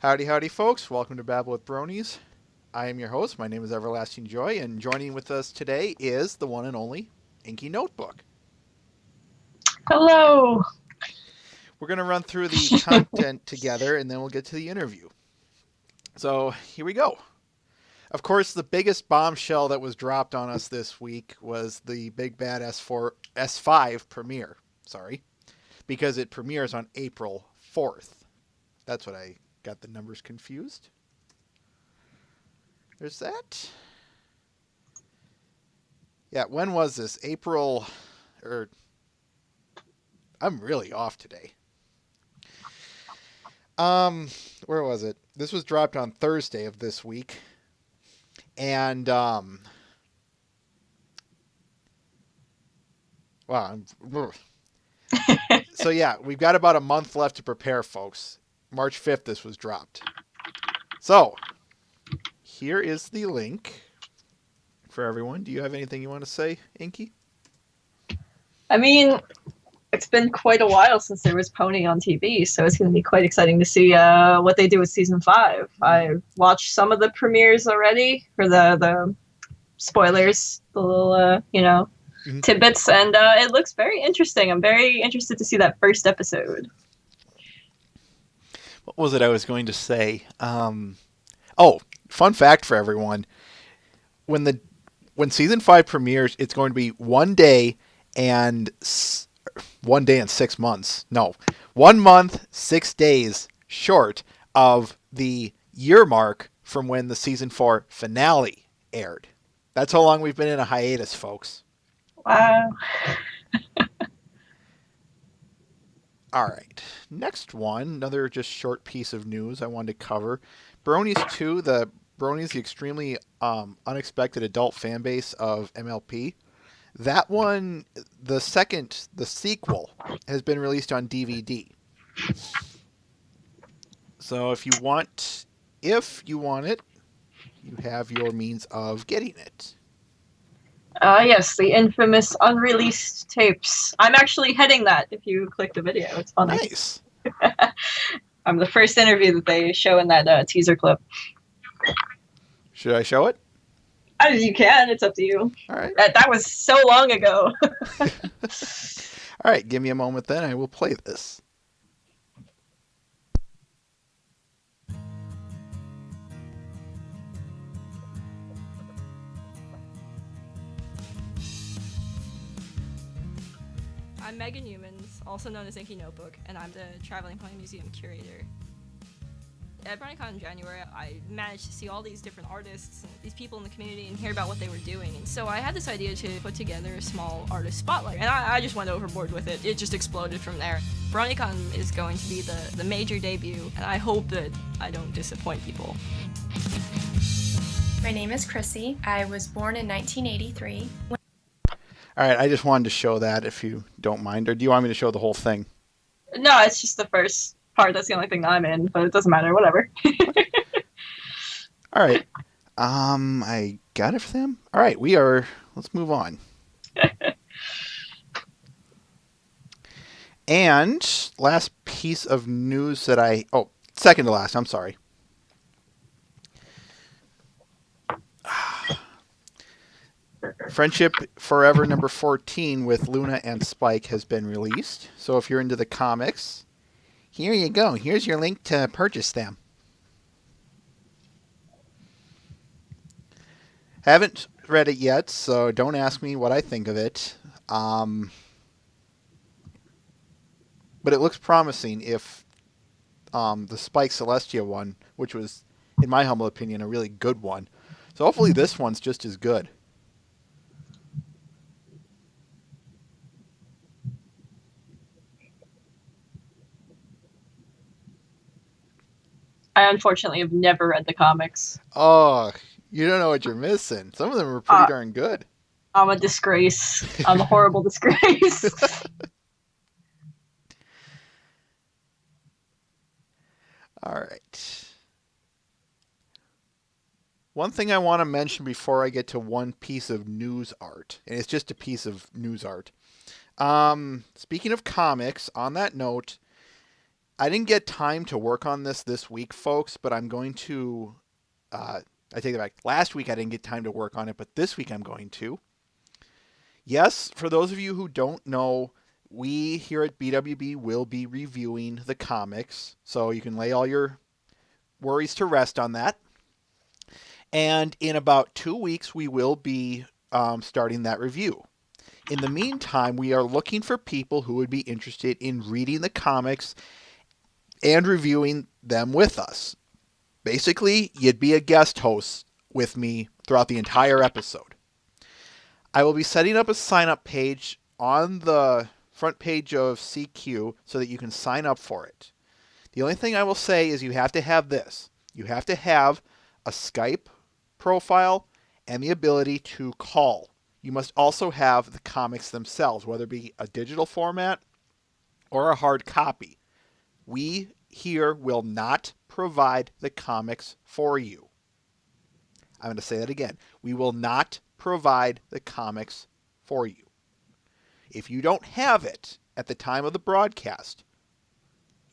Howdy, howdy, folks. Welcome to Babble with Bronies. I am your host. My name is Everlasting Joy, and joining with us today is the one and only Inky Notebook. Hello. We're going to run through the content together, and then we'll get to the interview. So, here we go. Of course, the biggest bombshell that was dropped on us this week was the Big Bad S5 premiere. Because it premieres on April 4th. That's what I got the numbers confused. There's that. Yeah, when was this? I'm really off today. Where was it? This was dropped on Thursday of this week. And wow. So yeah, we've got about a month left to prepare, folks. March 5th this was dropped. So, here is the link for everyone. Do you have anything you want to say, Inky? I mean, it's been quite a while since there was Pony on TV, so it's going to be quite exciting to see what they do with season 5. I watched some of the premieres already for the spoilers, the little tidbits, and it looks very interesting. I'm very interested to see that first episode. What was it I was going to say? Fun fact for everyone. When season 5 premieres, it's going to be 1 day and 6 months. No, 1 month, 6 days short of the year mark from when the season 4 finale aired. That's how long we've been in a hiatus, folks. Wow. All right. Next one, another just short piece of news I wanted to cover. Bronies 2, the extremely unexpected adult fan base of MLP. That one, the sequel, has been released on DVD. So if you want it, you have your means of getting it. Yes, the infamous unreleased tapes. I'm actually heading that if you click the video. It's funny. Nice. I'm the first interview that they show in that teaser clip. Should I show it? As you can. It's up to you. All right. That was so long ago. All right. Give me a moment then. I will play this. I'm Megan Humans, also known as Inky Notebook, and I'm the Traveling Pony Museum curator. At BronyCon in January, I managed to see all these different artists and these people in the community and hear about what they were doing. And so I had this idea to put together a small artist spotlight, and I just went overboard with it. It just exploded from there. BronyCon is going to be the major debut, and I hope that I don't disappoint people. My name is Chrissy. I was born in 1983. All right, I just wanted to show that if you don't mind. Or do you want me to show the whole thing? No, it's just the first part. That's the only thing that I'm in, but it doesn't matter. Whatever. All right. I got it for them. All right, let's move on. And last piece of news second to last, I'm sorry. Friendship Forever number 14 with Luna and Spike has been released. So if you're into the comics, here you go. Here's your link to purchase them. Haven't read it yet, so don't ask me what I think of it. But it looks promising if the Spike Celestia one, which was, in my humble opinion, a really good one. So hopefully this one's just as good. I unfortunately have never read the comics. Oh, you don't know what you're missing. Some of them are pretty darn good. I'm a disgrace. I'm a horrible disgrace. All right. One thing I want to mention before I get to one piece of news art, and it's just a piece of news art. Speaking of comics, on that note, I didn't get time to work on this week, folks, but I'm going to. I take it back. Last week I didn't get time to work on it, but this week I'm going to. Yes, for those of you who don't know, we here at BwB will be reviewing the comics, so you can lay all your worries to rest on that. And in about 2 weeks, we will be starting that review. In the meantime, we are looking for people who would be interested in reading the comics and reviewing them with us. Basically, you'd be a guest host with me throughout the entire episode. I will be setting up a sign-up page on the front page of CQ so that you can sign up for it. The only thing I will say is you have to have this. You have to have a Skype profile and the ability to call. You must also have the comics themselves, whether it be a digital format or a hard copy. We here will not provide the comics for you. I'm going to say that again. We will not provide the comics for you. If you don't have it at the time of the broadcast,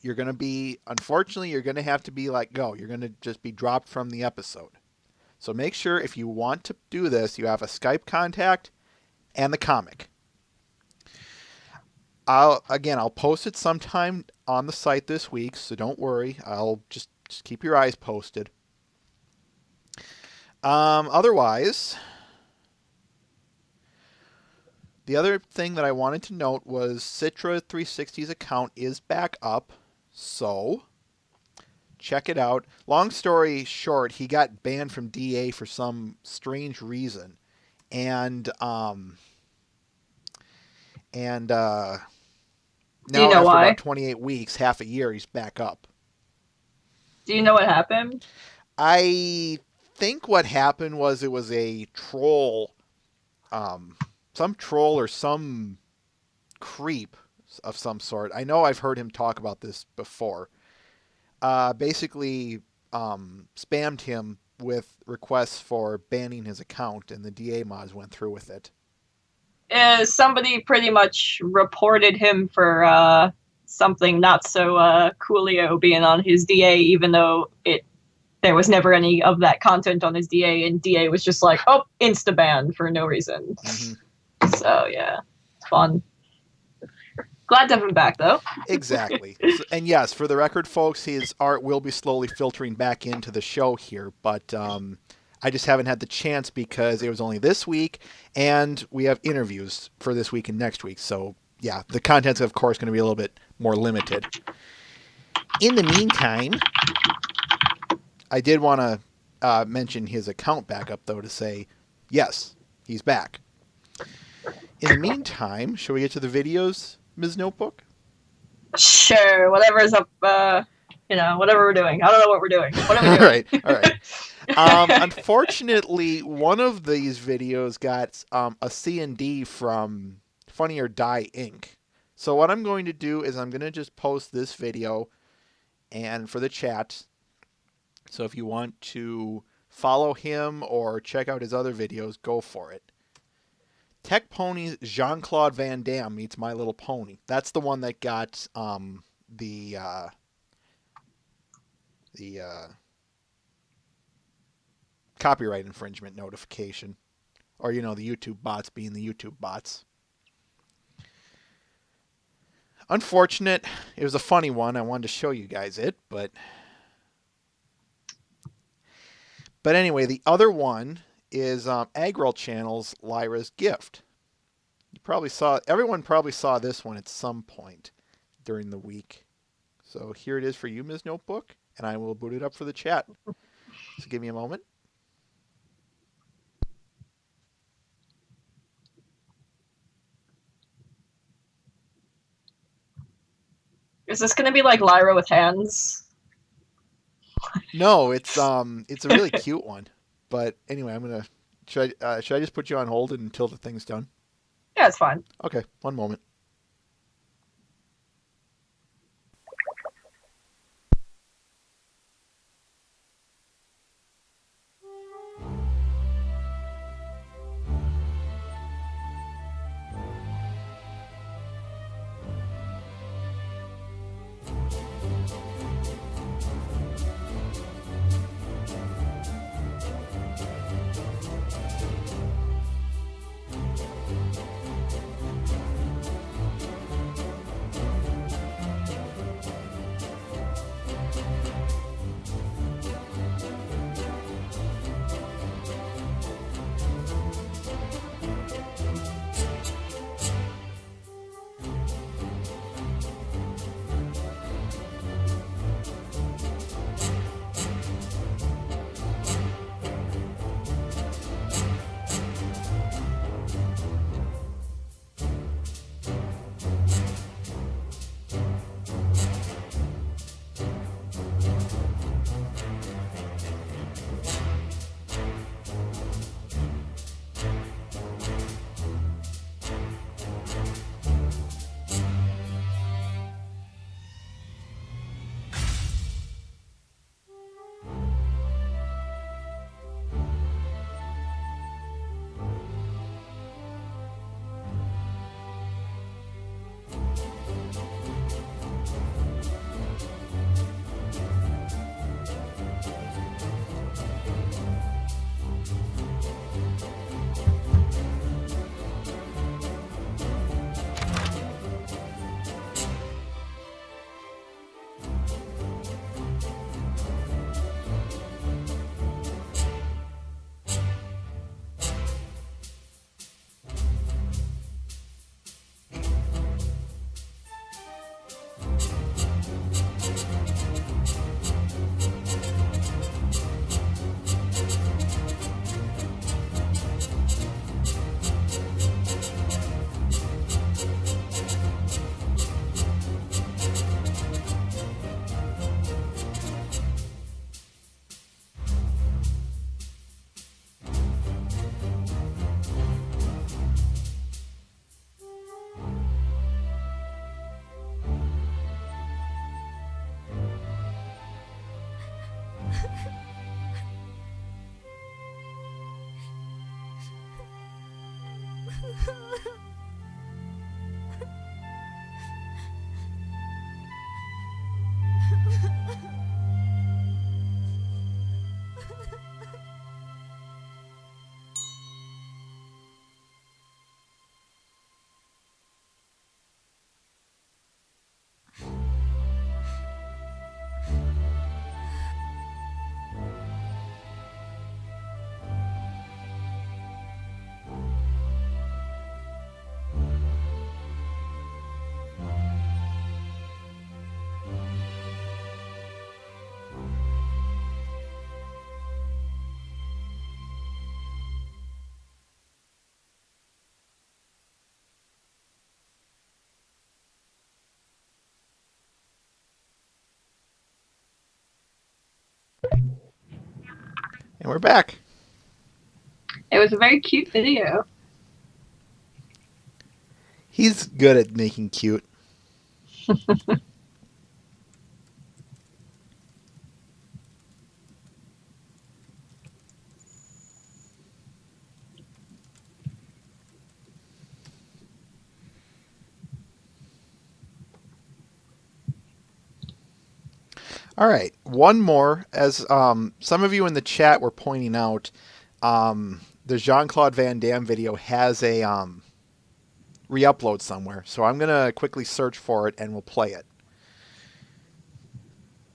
you're going to be, unfortunately, you're going to have to be let go. You're going to just be dropped from the episode. So make sure if you want to do this, you have a Skype contact and the comic. I'll post it sometime on the site this week, so don't worry. I'll just keep your eyes posted. Otherwise, the other thing that I wanted to note was Citra 360's account is back up, so check it out. Long story short, he got banned from DA for some strange reason, and now Do you know after why? about 28 weeks, half a year, he's back up. Do you know what happened? I think what happened was it was a troll, some troll or some creep of some sort. I know I've heard him talk about this before. Basically spammed him with requests for banning his account, and the DA mods went through with it. Somebody pretty much reported him for something not so coolio being on his DA, even though there was never any of that content on his DA, and DA was just like, oh, insta-ban for no reason. Mm-hmm. So, yeah, fun. Glad to have him back, though. Exactly. And yes, for the record, folks, his art will be slowly filtering back into the show here, but I just haven't had the chance because it was only this week, and we have interviews for this week and next week. So, yeah, the content's, of course, going to be a little bit more limited. In the meantime, I did want to mention his account backup, though, to say, yes, he's back. In the meantime, shall we get to the videos, Ms. Notebook? Sure, whatever's up, whatever we're doing. I don't know what we're doing. What are we doing? All right. Unfortunately, one of these videos got a C&D from Funny or Die Inc. So what I'm going to do is I'm going to just post this video and for the chat. So if you want to follow him or check out his other videos, go for it. Tech Pony's Jean-Claude Van Damme meets My Little Pony. That's the one that got the copyright infringement notification. Or, the YouTube bots being the YouTube bots. Unfortunate. It was a funny one. I wanted to show you guys it, but anyway, the other one is Agrill Channel's Lyra's Gift. Everyone probably saw this one at some point during the week. So here it is for you, Ms. Notebook, and I will boot it up for the chat. So give me a moment. Is this going to be like Lyra with hands? No, it's a really cute one. But anyway, should I just put you on hold until the thing's done? Yeah, it's fine. Okay, one moment. And we're back. It was a very cute video. He's good at making cute. All right, one more. As some of you in the chat were pointing out, the Jean-Claude Van Damme video has a re-upload somewhere. So I'm going to quickly search for it and we'll play it.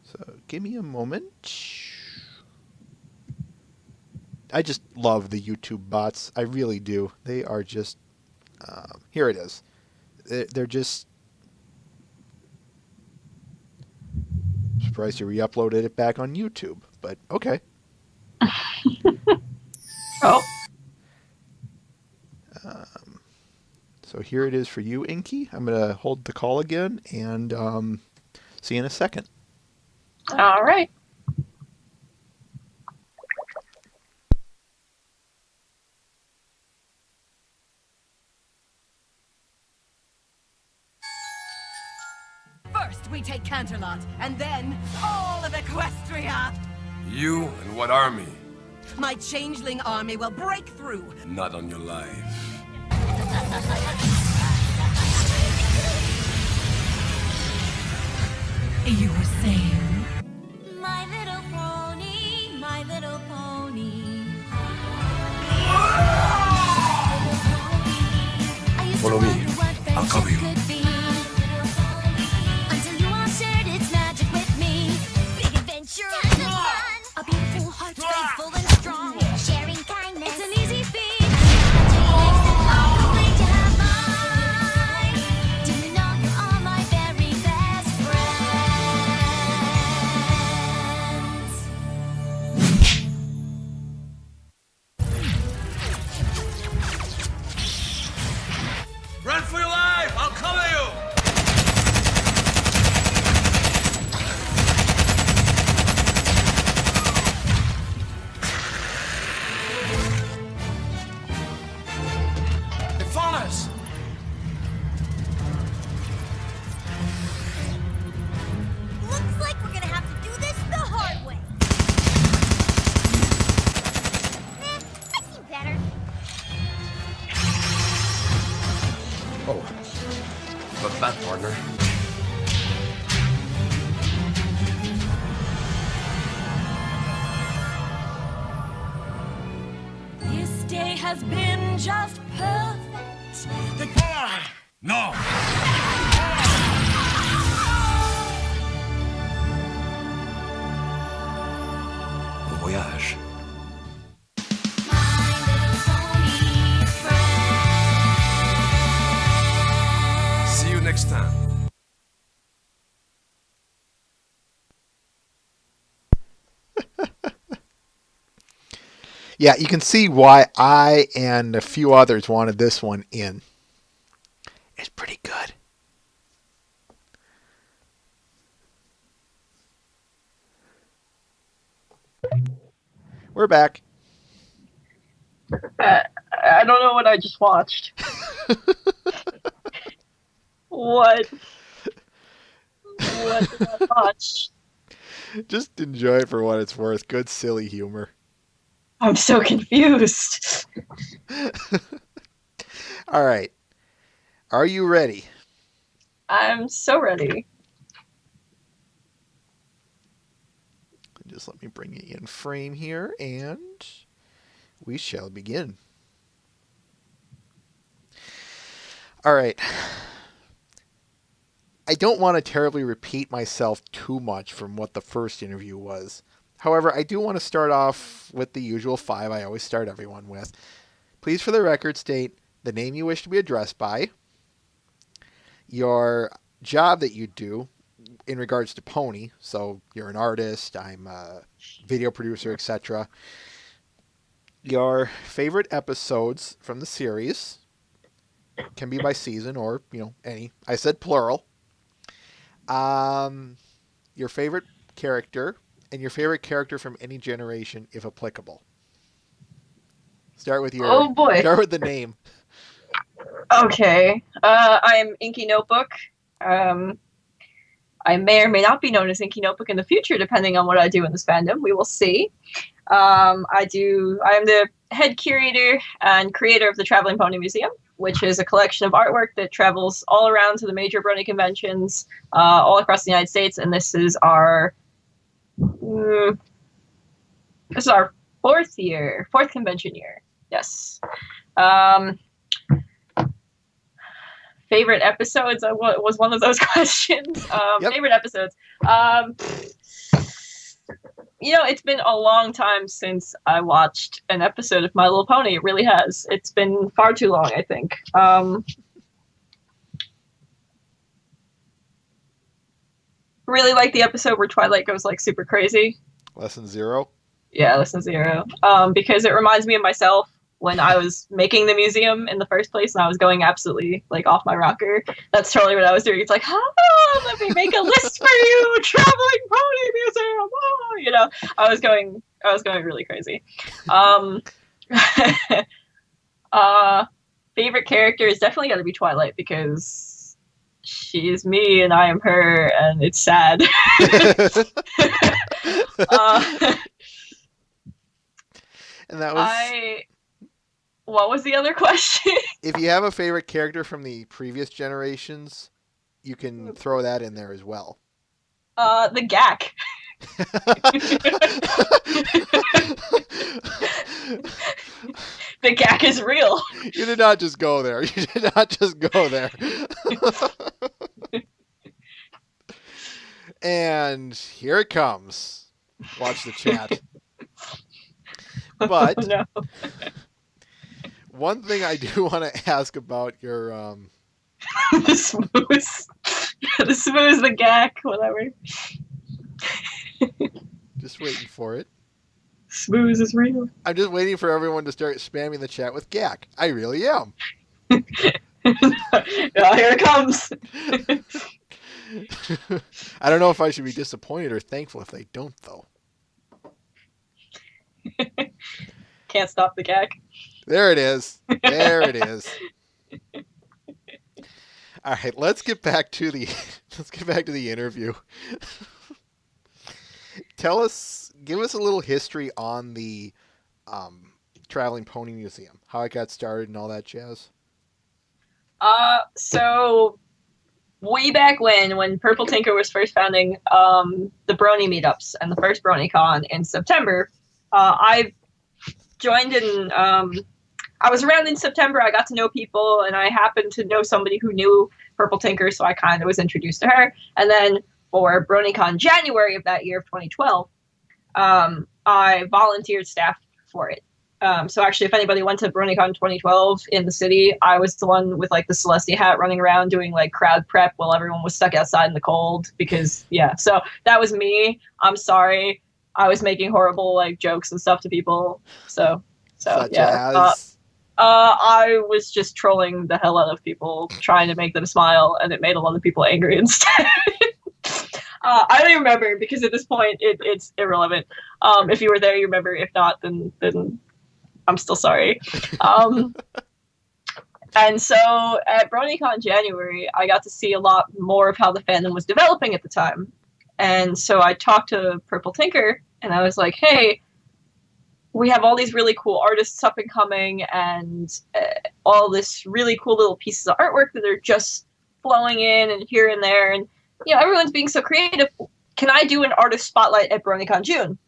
So give me a moment. I just love the YouTube bots. I really do. They are just... here it is. They're just... surprised you re-uploaded it back on YouTube, but okay. Oh. So here it is for you, Inky. I'm going to hold the call again and see you in a second. All right. First, we take Canterlot, and then all of Equestria! You and what army? My changeling army will break through. Not on your life. You were saying? My little pony, my little pony. Follow me. I'll cover you. Until you all shared its magic with me. Big adventure and fun. A beautiful heart, faithful and strong. Sharing kindness, it's an easy feat. Run for your life! I'll cover you! They found us! Looks like we're gonna have to do this the hard way. I've seen better. Oh. Not bad, partner. This day has been just perfect. No! Bon voyage. See you next time. Yeah, you can see why I and a few others wanted this one in. It's pretty good. We're back. I don't know what I just watched. What? What did I watch? Just enjoy it for what it's worth. Good, silly humor. I'm so confused. All right. Are you ready? I'm so ready. Just let me bring you in frame here, and we shall begin. All right. I don't want to terribly repeat myself too much from what the first interview was. However, I do want to start off with the usual 5 I always start everyone with. Please, for the record, state the name you wish to be addressed by, your job that you do in regards to Pony. So you're an artist, I'm a video producer, etc. Your favorite episodes from the series. Can be by season or, any. I said plural. Your favorite character and your favorite character from any generation, if applicable. Start with Oh boy. Start with the name. Okay. I'm Inky Notebook. I may or may not be known as Inky Notebook in the future, depending on what I do in this fandom. We will see. I am the head curator and creator of the Traveling Pony Museum, which is a collection of artwork that travels all around to the major brony conventions all across the United States. And this is our fourth convention year. Yes. Favorite episodes was one of those questions. Yep. Favorite episodes. It's been a long time since I watched an episode of My Little Pony. It really has. It's been far too long, I think. Really like the episode where Twilight goes like super crazy. Lesson 0. Yeah, Lesson 0. Because it reminds me of myself when I was making the museum in the first place and I was going absolutely like off my rocker. That's totally what I was doing. It's like, let me make a list for you, Traveling Pony Museum. I was going really crazy. Favorite character is definitely got to be Twilight because she's me and I am her, and it's sad. And that was. What was the other question? If you have a favorite character from the previous generations, you can throw that in there as well. The Gak. The Gak is real. You did not just go there. And here it comes. Watch the chat. But no. One thing I do want to ask about your the smooth, the Gak, whatever. Just waiting for it. Smooth is real. I'm just waiting for everyone to start spamming the chat with Gak. I really am. Here it comes. I don't know if I should be disappointed or thankful if they don't, though. Can't stop the Gak. There it is. There it is. All right, let's get back to the interview. Give us a little history on the Traveling Pony Museum, how it got started and all that jazz. So way back when Purple Tinker was first founding the Brony meetups and the first BronyCon in September, I joined in. I was around in September. I got to know people, and I happened to know somebody who knew Purple Tinker, so I kind of was introduced to her. And then for BronyCon January of that year of 2012, I volunteered staff for it. So actually, if anybody went to BronyCon 2012 in the city, I was the one with like the Celestia hat running around doing like crowd prep while everyone was stuck outside in the cold because, yeah. So that was me. I'm sorry. I was making horrible like jokes and stuff to people. So Such yeah. as... I was just trolling the hell out of people, trying to make them smile, and it made a lot of people angry instead. I don't even remember because at this point it's irrelevant. If you were there, you remember. If not, then I'm still sorry. And so at BronyCon January, I got to see a lot more of how the fandom was developing at the time. And so I talked to Purple Tinker, and I was like, hey, we have all these really cool artists up and coming, and all this really cool little pieces of artwork that are just flowing in and here and there, and everyone's being so creative. Can I do an artist spotlight at BronyCon June?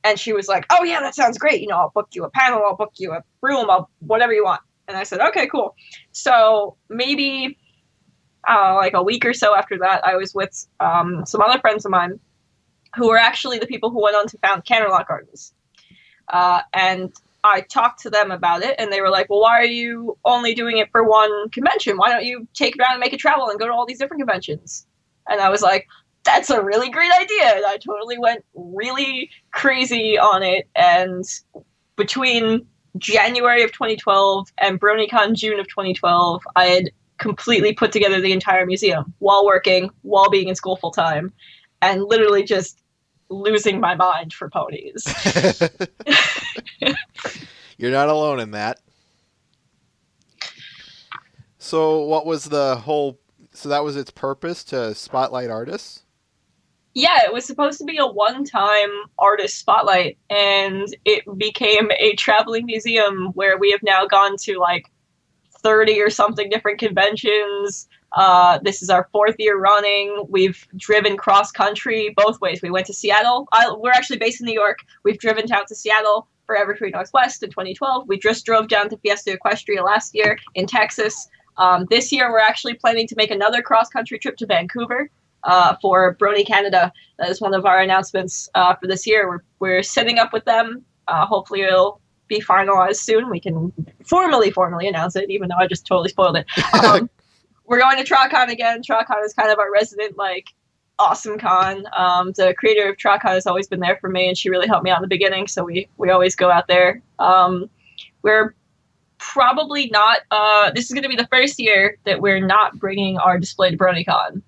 And she was like, oh yeah, that sounds great. I'll book you a panel, I'll book you a room, whatever you want. And I said, okay, cool. So maybe like a week or so after that, I was with some other friends of mine who were actually the people who went on to found Canterlot Gardens. And I talked to them about it, and they were like, well, why are you only doing it for one convention? Why don't you take it around and make it travel and go to all these different conventions? And I was like, that's a really great idea. And I totally went really crazy on it. And between January of 2012 and BronyCon June of 2012, I had completely put together the entire museum while working, while being in school full time, and literally just losing my mind for ponies. You're not alone in that. So what was so that was its purpose, to spotlight artists? Yeah, it was supposed to be a one-time artist spotlight, and it became a traveling museum where we have now gone to like 30 or something different conventions. This is our 4th year running. We've driven cross-country both ways. We went to Seattle. We're actually based in New York. We've driven down to Seattle for Evergreen Northwest in 2012. We just drove down to Fiesta Equestria last year in Texas. This year, we're actually planning to make another cross-country trip to Vancouver for Brony Canada. That is one of our announcements for this year. We're setting up with them. Hopefully it'll be finalized soon. We can formally announce it, even though I just totally spoiled it. We're going to TrawCon again. TrawCon is kind of our resident, awesome con. The creator of TrawCon has always been there for me, and she really helped me out in the beginning, so we always go out there. We're probably not... this is going to be the first year that we're not bringing our display to BronyCon.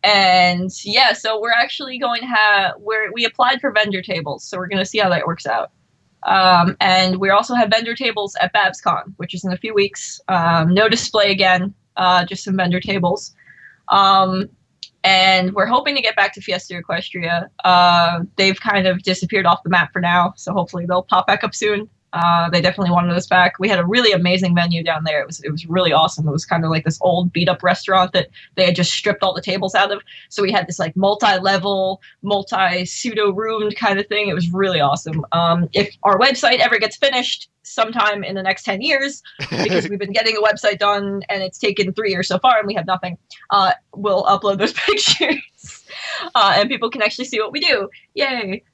And yeah, so we're actually going to we applied for vendor tables, so we're going to see how that works out. And we also have vendor tables at BabsCon, which is in a few weeks. No display again, just some vendor tables. And we're hoping to get back to Fiesta Equestria. They've kind of disappeared off the map for now, so hopefully they'll pop back up soon. They definitely wanted us back. We had a really amazing venue down there. It was really awesome. It was kind of like this old beat up restaurant that they had just stripped all the tables out of. So we had this multi-level, pseudo-roomed kind of thing. It was really awesome. If our website ever gets finished sometime in the next 10 years, because we've been getting a website done and it's taken 3 years so far and we have nothing, we'll upload those pictures and people can actually see what we do. Yay.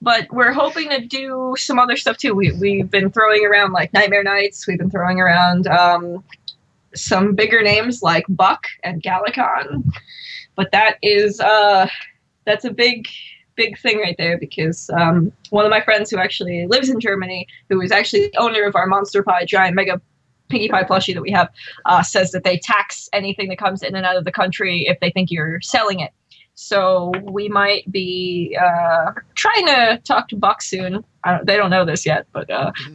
But we're hoping to do some other stuff too. We've been throwing around Nightmare Nights. We've been throwing around some bigger names like Buck and Galacon. But that is that's a big thing right there, because one of my friends who actually lives in Germany, who is actually the owner of our Monster Pie giant mega Pinkie Pie plushie that we have, says that they tax anything that comes in and out of the country if they think you're selling it. So we might be trying to talk to Buck soon. They don't know this yet, but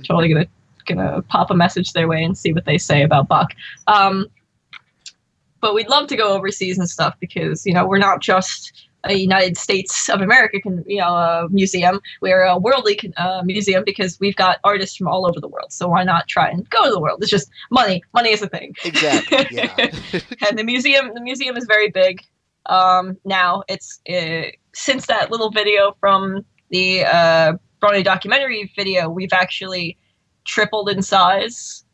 totally gonna pop a message their way and see what they say about Buck. But we'd love to go overseas and stuff, because we're not just a United States of America museum. We're a worldly museum, because we've got artists from all over the world. So why not try and go to the world? It's just money. Money is a thing. Exactly. Yeah. And the museum is very big. Now it's since that little video from the Brony documentary video, we've actually tripled in size.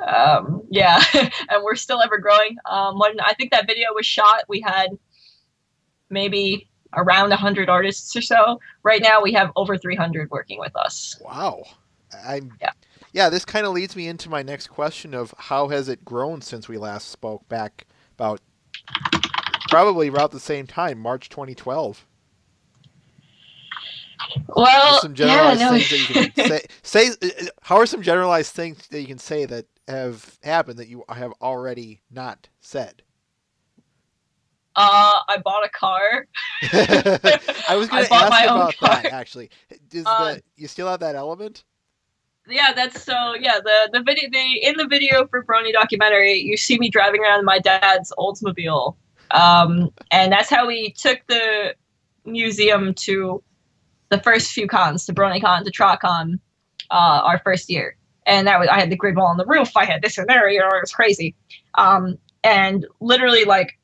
Yeah, and we're still ever growing. When I think that video was shot, we had maybe around 100 artists or so. Right now, we have over 300 working with us. Wow. Yeah, this kind of leads me into my next question of how has it grown since we last spoke back about probably about the same time, March 2012. Well, some generalized things that you can say. How are some generalized things that you can say that have happened that you have already not said? I bought a car. I was going to ask about that, actually. You still have that element? Yeah, that's so. Yeah, the video in the video for Brony documentary, you see me driving around in my dad's Oldsmobile And that's how we took the museum to the first few cons, to BronyCon, to TrotCon, our first year. And I had the grid wall on the roof. I had this and there. It was crazy. And literally like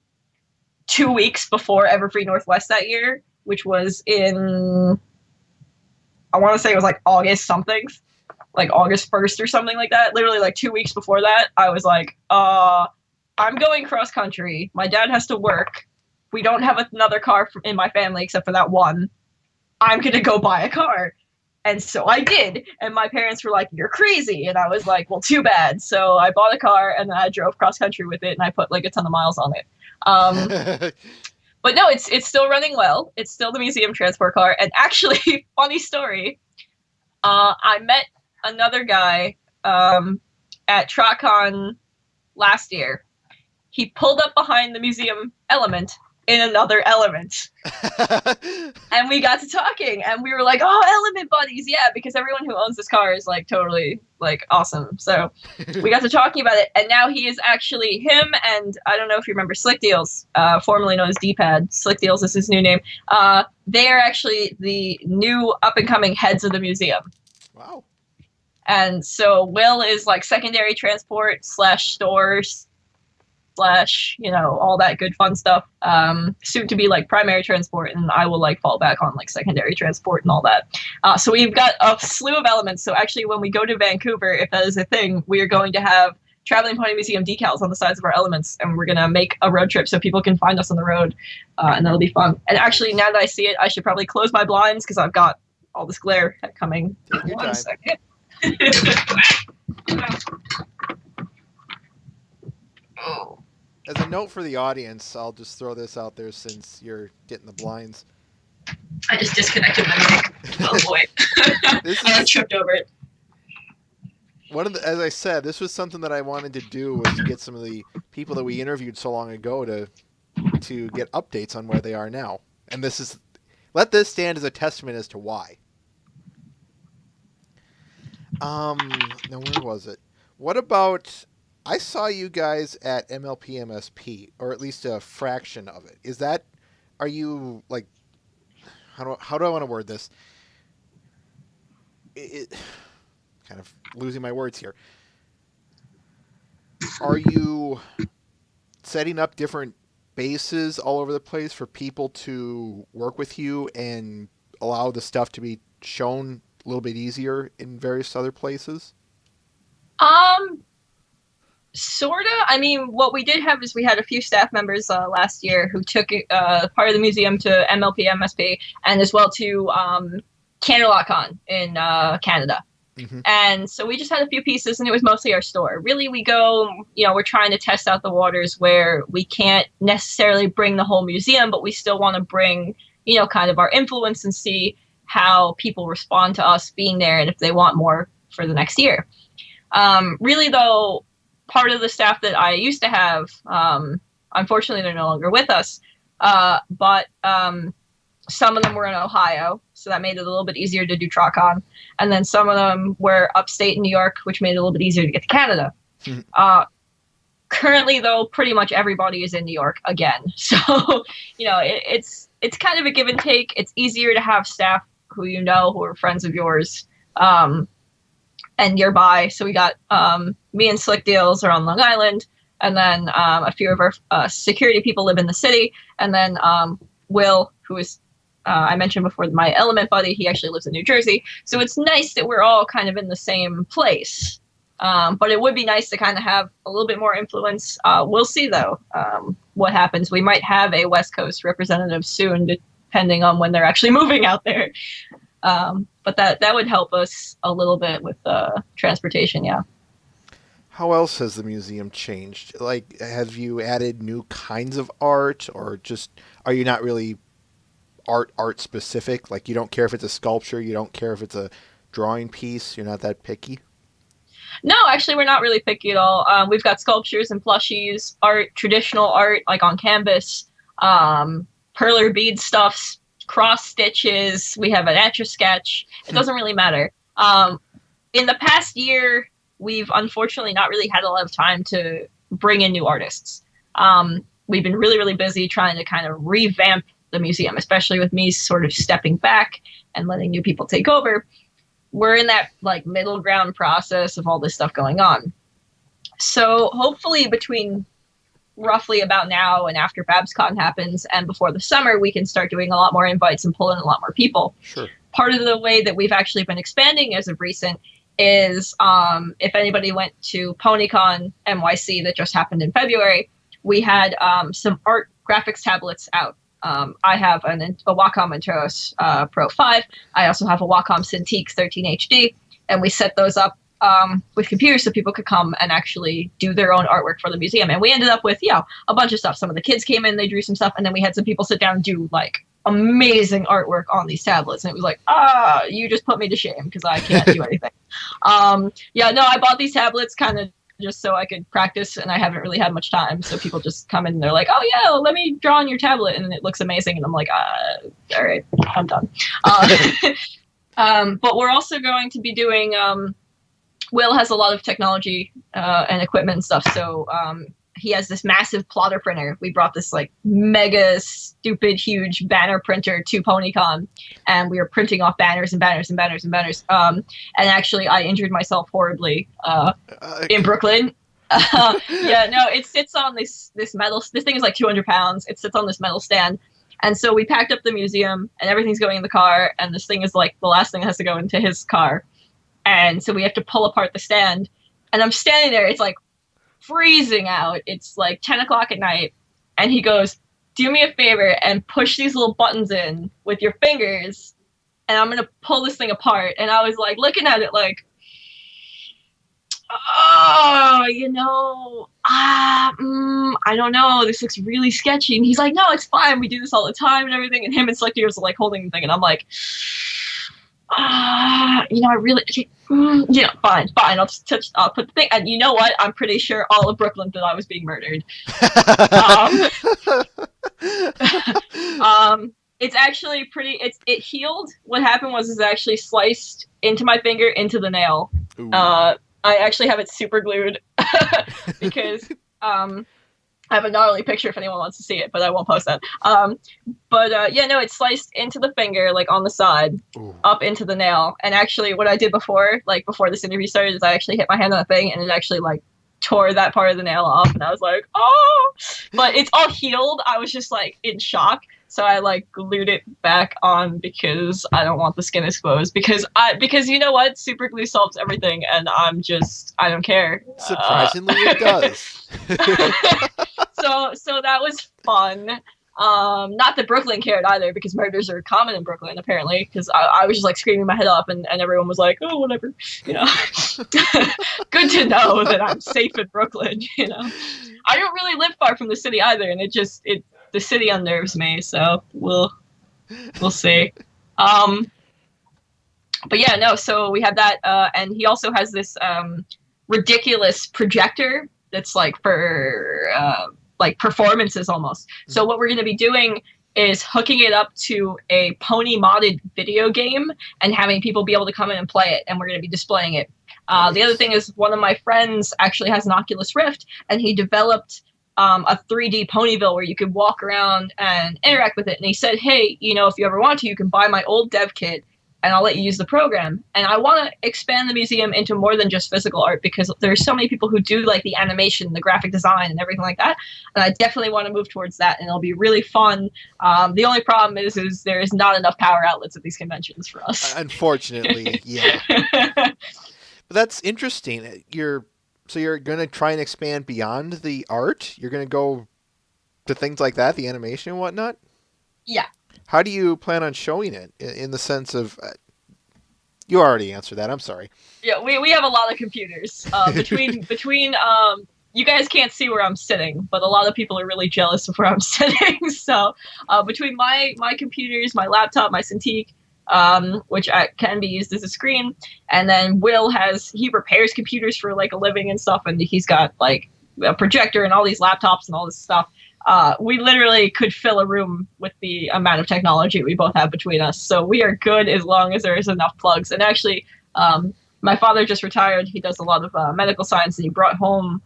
2 weeks before Everfree Northwest that year, which was in, I want to say it was like August something, like August 1st or something like that. Literally like 2 weeks before that, I was like, I'm going cross country. My dad has to work. We don't have another car in my family except for that one. I'm going to go buy a car. And so I did. And my parents were like, you're crazy. And I was like, well, too bad. So I bought a car and then I drove cross country with it and I put like a ton of miles on it. But no, it's still running well. It's still the museum transport car. And actually, funny story, I met another guy at TrotCon last year. He pulled up behind the museum element in another element. And we got to talking and we were like, oh, element buddies. Yeah, because everyone who owns this car is like totally like awesome. So we got to talking about it. And now he is actually him. And I don't know if you remember Slick Deals, formerly known as D-Pad. Slick Deals is his new name. They are actually the new up and coming heads of the museum. Wow. And so Will is like secondary transport / stores / all that good fun stuff. Soon to be like primary transport, and I will like fall back on like secondary transport and all that. So we've got a slew of elements. So actually when we go to Vancouver, if that is a thing, we are going to have Traveling Pony Museum decals on the sides of our elements, and we're going to make a road trip so people can find us on the road, and that'll be fun. And actually, now that I see it, I should probably close my blinds because I've got all this glare coming. Take your time. Second. Oh. As a note for the audience, I'll just throw this out there since you're getting the blinds. I just disconnected my mic. Oh boy. I tripped over it. As I said, this was something that I wanted to do, was to get some of the people that we interviewed so long ago to get updates on where they are now. And let this stand as a testament as to why. Now where was it? What about, I saw you guys at MLP MSP, or at least a fraction of it. Are you like, how do I want to word this? Kind of losing my words here. Are you setting up different bases all over the place for people to work with you and allow the stuff to be shown a little bit easier in various other places? Sorta. I mean, what we did have is we had a few staff members last year who took part of the museum to MLP MSP and as well to CanadaLotCon in Canada. Mm-hmm. And so we just had a few pieces and it was mostly our store. Really, we go, we're trying to test out the waters where we can't necessarily bring the whole museum, but we still want to bring, kind of our influence and see how people respond to us being there and if they want more for the next year. Really, though, part of the staff that I used to have, unfortunately, they're no longer with us, but some of them were in Ohio, so that made it a little bit easier to do TrotCon. And then some of them were upstate in New York, which made it a little bit easier to get to Canada. Mm-hmm. Currently, though, pretty much everybody is in New York again. So, it's kind of a give and take. It's easier to have staff who who are friends of yours, and nearby. So we got me and Slick Deals are on Long Island, and then a few of our security people live in the city, and then Will, who is I mentioned before, my element buddy, he actually lives in New Jersey. So it's nice that we're all kind of in the same place. But it would be nice to kind of have a little bit more influence. We'll see, though, what happens. We might have a West Coast representative soon, depending on when they're actually moving out there. But that would help us a little bit with transportation, yeah. How else has the museum changed? Like, have you added new kinds of art, or just are you not really art specific? Like, you don't care if it's a sculpture, you don't care if it's a drawing piece, you're not that picky? No, actually, we're not really picky at all. We've got sculptures and plushies, art, traditional art, like on canvas, perler bead stuffs, cross stitches. We have an Etch-a-Sketch. It doesn't really matter. In the past year, we've unfortunately not really had a lot of time to bring in new artists. we've been really, really busy trying to kind of revamp the museum, especially with me sort of stepping back and letting new people take over. We're in that like middle ground process of all this stuff going on. So hopefully between roughly about now and after BabsCon happens and before the summer, we can start doing a lot more invites and pull in a lot more people. Sure. Part of the way that we've actually been expanding as of recent is if anybody went to PonyCon NYC that just happened in February, we had some art graphics tablets out. I have a Wacom Mentos Pro 5. I also have a Wacom Cintiq 13 HD, and we set those up with computers so people could come and actually do their own artwork for the museum. And we ended up with, a bunch of stuff. Some of the kids came in, they drew some stuff, and then we had some people sit down and do like amazing artwork on these tablets. And it was like, you just put me to shame because I can't do anything. I bought these tablets kind of just so I could practice, and I haven't really had much time. So people just come in and they're like, oh yeah, let me draw on your tablet, and it looks amazing. And I'm like, all right, I'm done. But we're also going to be doing, Will has a lot of technology and equipment and stuff. So he has this massive plotter printer. We brought this like mega stupid huge banner printer to PonyCon, and we were printing off banners and banners and banners and banners. And actually, I injured myself horribly in Brooklyn. It sits on this metal. This thing is like 200 pounds. It sits on this metal stand. And so we packed up the museum, and everything's going in the car. And this thing is like the last thing that has to go into his car. And so we have to pull apart the stand. And I'm standing there. It's like freezing out. It's like 10 o'clock at night. And he goes, do me a favor and push these little buttons in with your fingers. And I'm going to pull this thing apart. And I was like looking at it like, I don't know. This looks really sketchy. And he's like, no, it's fine. We do this all the time and everything. And him and Slick Ears are like holding the thing. And I'm like, I really, fine. I'll put the thing. And you know what? I'm pretty sure all of Brooklyn thought I was being murdered. It's actually it healed. What happened was it actually sliced into my finger, into the nail. Ooh. I actually have it super glued because, I have a gnarly picture if anyone wants to see it, but I won't post that. It sliced into the finger, like on the side, Ooh. up into the nail. And actually what I did before this interview started is I actually hit my hand on the thing and it actually like tore that part of the nail off. And I was like, oh, but it's all healed. I was just like in shock. So I like glued it back on because I don't want the skin exposed because you know what? Super glue solves everything. And I don't care. Surprisingly, it does. So that was fun. Not that Brooklyn cared either because murders are common in Brooklyn apparently because I was just like screaming my head off and everyone was like, oh, whatever, Good to know that I'm safe in Brooklyn, I don't really live far from the city either, and the city unnerves me, so we'll see. So we have that, and he also has this ridiculous projector that's like for like performances almost. So what we're going to be doing is hooking it up to a pony modded video game and having people be able to come in and play it, and we're going to be displaying it. The other thing is one of my friends actually has an Oculus Rift, and he developed a 3D Ponyville where you could walk around and interact with it. And he said, hey, if you ever want to, you can buy my old dev kit and I'll let you use the program. And I want to expand the museum into more than just physical art because there's so many people who do like the animation, the graphic design and everything like that. And I definitely want to move towards that, and it'll be really fun. The only problem is there is not enough power outlets at these conventions for us. Unfortunately, yeah. But that's interesting. You're going to try and expand beyond the art? You're going to go to things like that, the animation and whatnot? Yeah. How do you plan on showing it in the sense of... you already answered that. I'm sorry. Yeah, we have a lot of computers. Between you guys can't see where I'm sitting, but a lot of people are really jealous of where I'm sitting. So between my computers, my laptop, my Cintiq, which can be used as a screen, and then Will he repairs computers for like a living and stuff, and he's got like a projector and all these laptops and all this stuff. We literally could fill a room with the amount of technology we both have between us. So we are good as long as there is enough plugs. And actually, my father just retired. He does a lot of medical science, and he brought home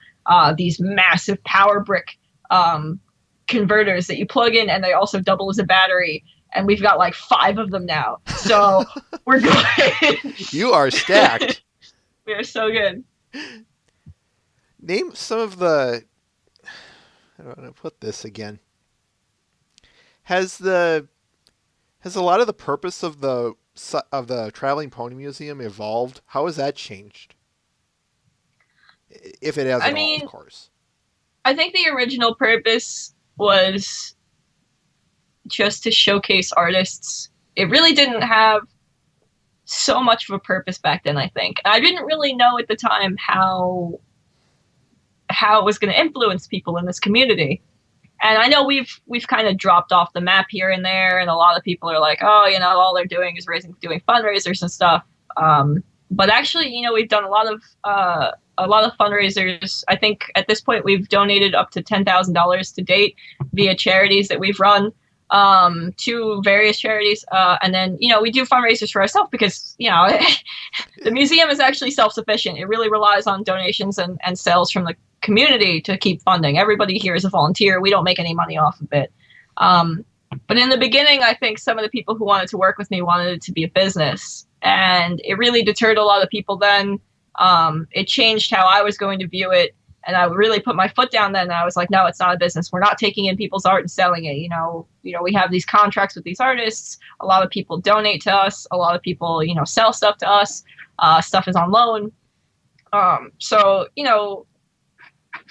these massive power brick converters that you plug in, and they also double as a battery. And we've got like 5 of them now. So we're good. You are stacked. We are so good. Name some of the. I don't want to put this again. Has a lot of the purpose of the Traveling Pony Museum evolved? How has that changed? If it has at all, of course. I think the original purpose was just to showcase artists. It really didn't have so much of a purpose back then, I think. I didn't really know at the time how it was going to influence people in this community. And I know we've kind of dropped off the map here and there, and a lot of people are like, oh, all they're doing is doing fundraisers and stuff. But actually, we've done a lot of fundraisers. I think at this point we've donated up to $10,000 to date via charities that we've run, to various charities. And then, we do fundraisers for ourselves because, the museum is actually self-sufficient. It really relies on donations and sales from the community to keep funding. Everybody here is a volunteer. We don't make any money off of it. But in the beginning, I think some of the people who wanted to work with me wanted it to be a business. And it really deterred a lot of people then. It changed how I was going to view it. And I really put my foot down then. And I was like, no, it's not a business. We're not taking in people's art and selling it. We have these contracts with these artists. A lot of people donate to us. A lot of people, sell stuff to us. Stuff is on loan. So,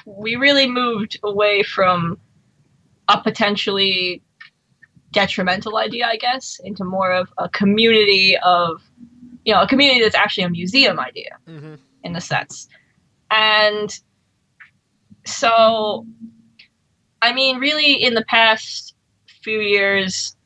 we really moved away from a potentially detrimental idea, I guess, into more of a community that's actually a museum idea, mm-hmm. in a sense. And so, really in the past few years,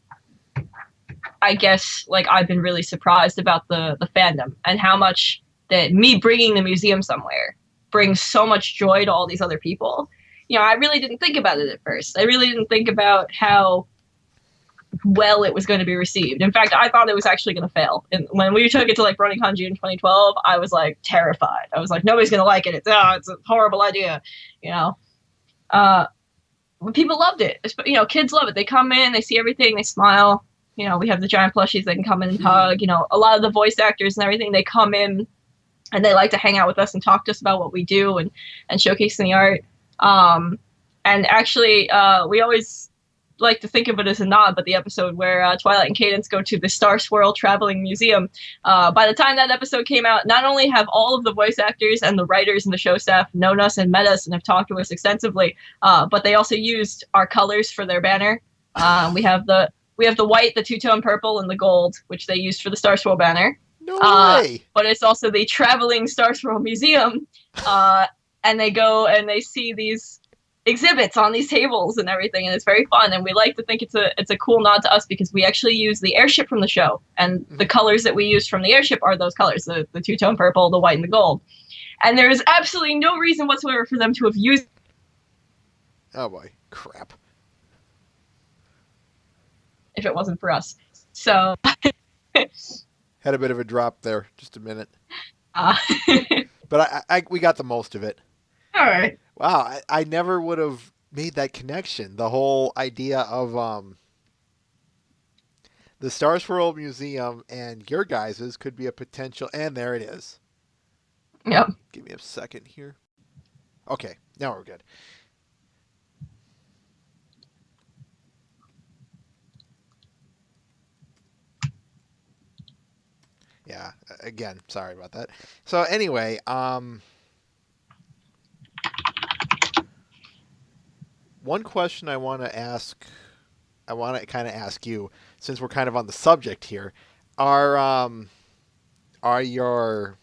I guess, I've been really surprised about the fandom and how much that me bringing the museum somewhere brings so much joy to all these other people. I really didn't think about it at first. I really didn't think about how well it was going to be received. In fact, I thought it was actually going to fail. And when we took it to BronyCon June 2012, I was terrified. I was like, nobody's going to like it. It's a horrible idea. People loved it. Kids love it. They come in, they see everything, they smile. We have the giant plushies they can come in and hug. A lot of the voice actors and everything, they come in and they like to hang out with us and talk to us about what we do and showcasing the art. And actually, we always like to think of it as a nod, but the episode where Twilight and Cadence go to the Star Swirl Traveling Museum, by the time that episode came out, not only have all of the voice actors and the writers and the show staff known us and met us and have talked to us extensively, but they also used our colors for their banner. We have the white, the two-tone purple, and the gold, which they used for the Star Swirl banner. No way! But it's also the Traveling Star Swirl Museum, and they go and they see these exhibits on these tables and everything, and it's very fun. And we like to think it's a cool nod to us because we actually use the airship from the show, and mm-hmm. the colors that we use from the airship are those colors: the two-tone purple, the white, and the gold. And there is absolutely no reason whatsoever for them to have used. Oh boy, crap! If it wasn't for us, so. Had a bit of a drop there, just a minute. But we got the most of it. All right. Wow, I never would have made that connection. The whole idea of the Star Swirl Museum and your guys's could be a potential, and there it is. Yep. Give me a second here. Okay, now we're good. Yeah, again, sorry about that. So anyway, one question I want to kind of ask you, since we're kind of on the subject here, are the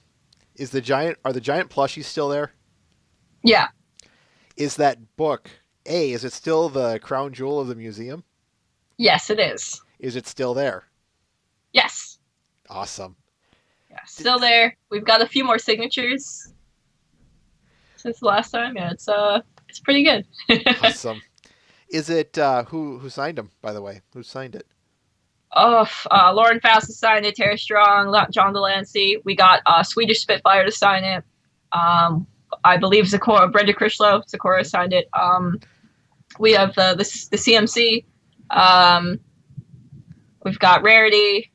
giant plushies still there? Yeah. Is that book, is it still the crown jewel of the museum? Yes, it is. Is it still there? Yes. Awesome. Yeah, still there. We've got a few more signatures since the last time. Yeah, it's pretty good. Awesome. Is it who signed them, by the way? Who signed it? Lauren Faust signed it, Tara Strong, John Delancey. We got Swedish Spitfire to sign it. I believe Brenda Crislow signed it. We have the CMC. We've got Rarity,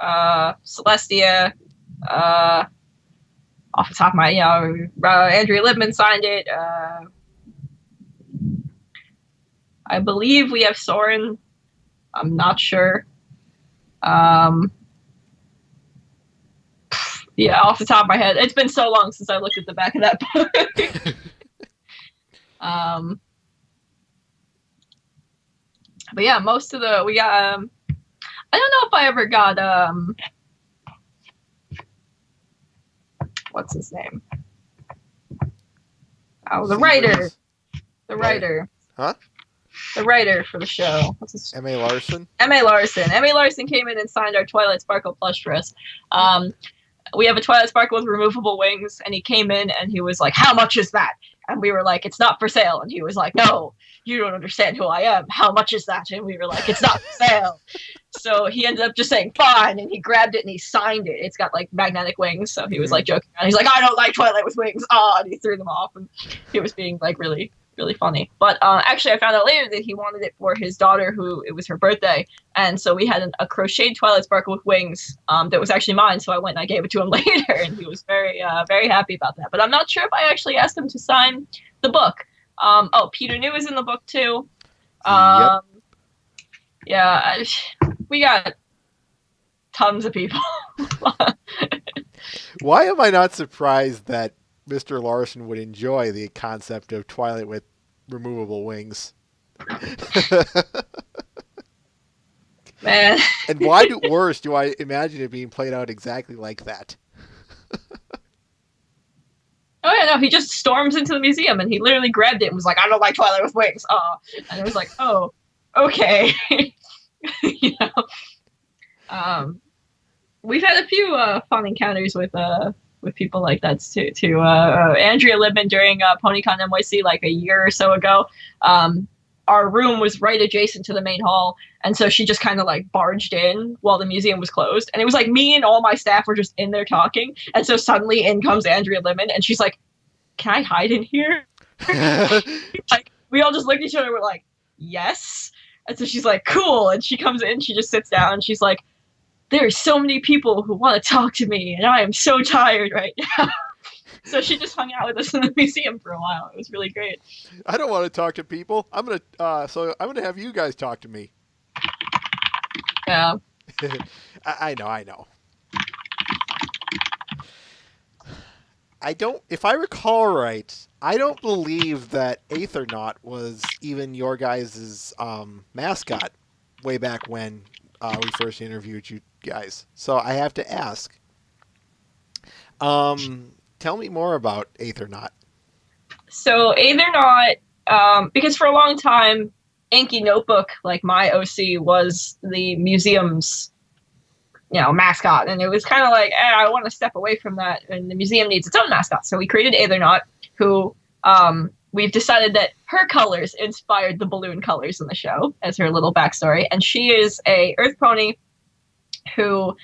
Celestia. Off the top of my, Andrea Libman signed it. I believe we have Soren. I'm not sure. Yeah, off the top of my head, it's been so long since I looked at the back of that book. But yeah, most of we got. I don't know if I ever got what's his name? Oh, the writer. The writer. Huh? The writer for the show. What's his? M.A. Larson. M.A. Larson. M.A. Larson came in and signed our Twilight Sparkle plush for us. We have a Twilight Sparkle with removable wings, and he came in and he was like, "How much is that?" And we were like, "It's not for sale." And he was like, "No, you don't understand who I am. How much is that?" And we were like, "It's not for sale." So he ended up just saying, "Fine," and he grabbed it and he signed it. It's got like magnetic wings, so he was like joking around. He's like, "I don't like Twilight with wings." And he threw them off, and he was being like really, really funny. But actually, I found out later that he wanted it for his daughter, who it was her birthday, and so we had a crocheted Twilight Sparkle with wings that was actually mine. So I went and I gave it to him later, and he was very, very happy about that. But I'm not sure if I actually asked him to sign the book. Peter New is in the book too. Yep. Yeah, we got tons of people. Why am I not surprised that Mr. Larson would enjoy the concept of Twilight with removable wings? Man. And why do I imagine it being played out exactly like that? Oh yeah, no, he just storms into the museum and he literally grabbed it and was like, "I don't like Twilight with wings." And it was like, "Oh, okay." You know. We've had a few fun encounters with people like that too. Andrea Libman during PonyCon NYC like a year or so ago. Our room was right adjacent to the main hall, and so she just kind of like barged in while the museum was closed, and it was like me and all my staff were just in there talking, and so suddenly in comes Andrea Libman, and she's like, "Can I hide in here?" Like we all just looked at each other, and we're like, "Yes." And so she's like, "Cool," and she comes in, she just sits down, and she's like, "There are so many people who want to talk to me, and I am so tired right now." So she just hung out with us in the museum for a while. It was really great. I don't want to talk to people. I'm gonna have you guys talk to me. Yeah. I know. If I recall right, I don't believe that Aethernaut was even your guys' mascot way back when we first interviewed you guys. So I have to ask. Tell me more about Aethernaut. So Aethernaut, because for a long time, Inky Notebook, like my OC, was the museum's, mascot, and it was kind of like, I want to step away from that, and the museum needs its own mascot. So we created Aethernaut, who we've decided that her colors inspired the balloon colors in the show as her little backstory, and she is a Earth pony who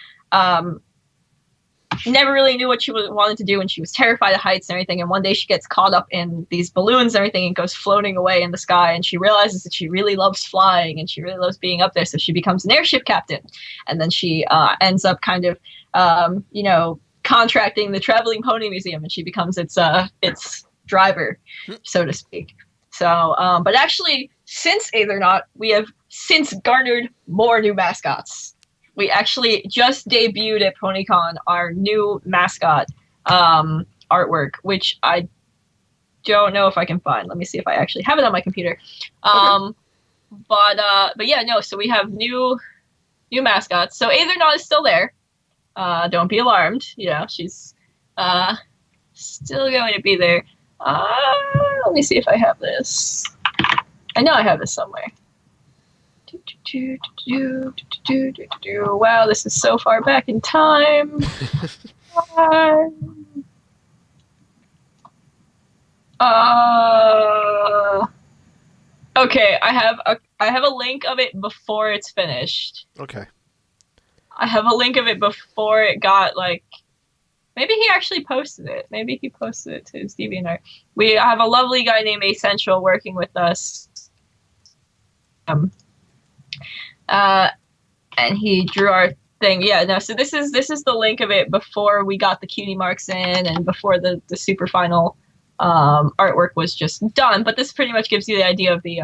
never really knew what she wanted to do, and she was terrified of heights and everything, and one day she gets caught up in these balloons and everything and goes floating away in the sky, and she realizes that she really loves flying and she really loves being up there, so she becomes an airship captain, and then she ends up kind of contracting the Traveling Pony Museum, and she becomes its driver, so to speak. So but actually, since Aethernaut, we have since garnered more new mascots. We actually just debuted at PonyCon our new mascot artwork, which I don't know if I can find. Let me see if I actually have it on my computer. Okay. But yeah, no. So we have new mascots. So Aethernaut is still there. Don't be alarmed. She's still going to be there. Let me see if I have this. I know I have this somewhere. Wow, this is so far back in time. Okay, I have a link of it before it's finished. Okay. I have a link of it before it got maybe he actually posted it. Maybe he posted it to his DeviantArt. We have a lovely guy named Essential working with us. And he drew our thing. Yeah, no. So this is the link of it before we got the cutie marks in and before the super final artwork was just done. But this pretty much gives you the idea of the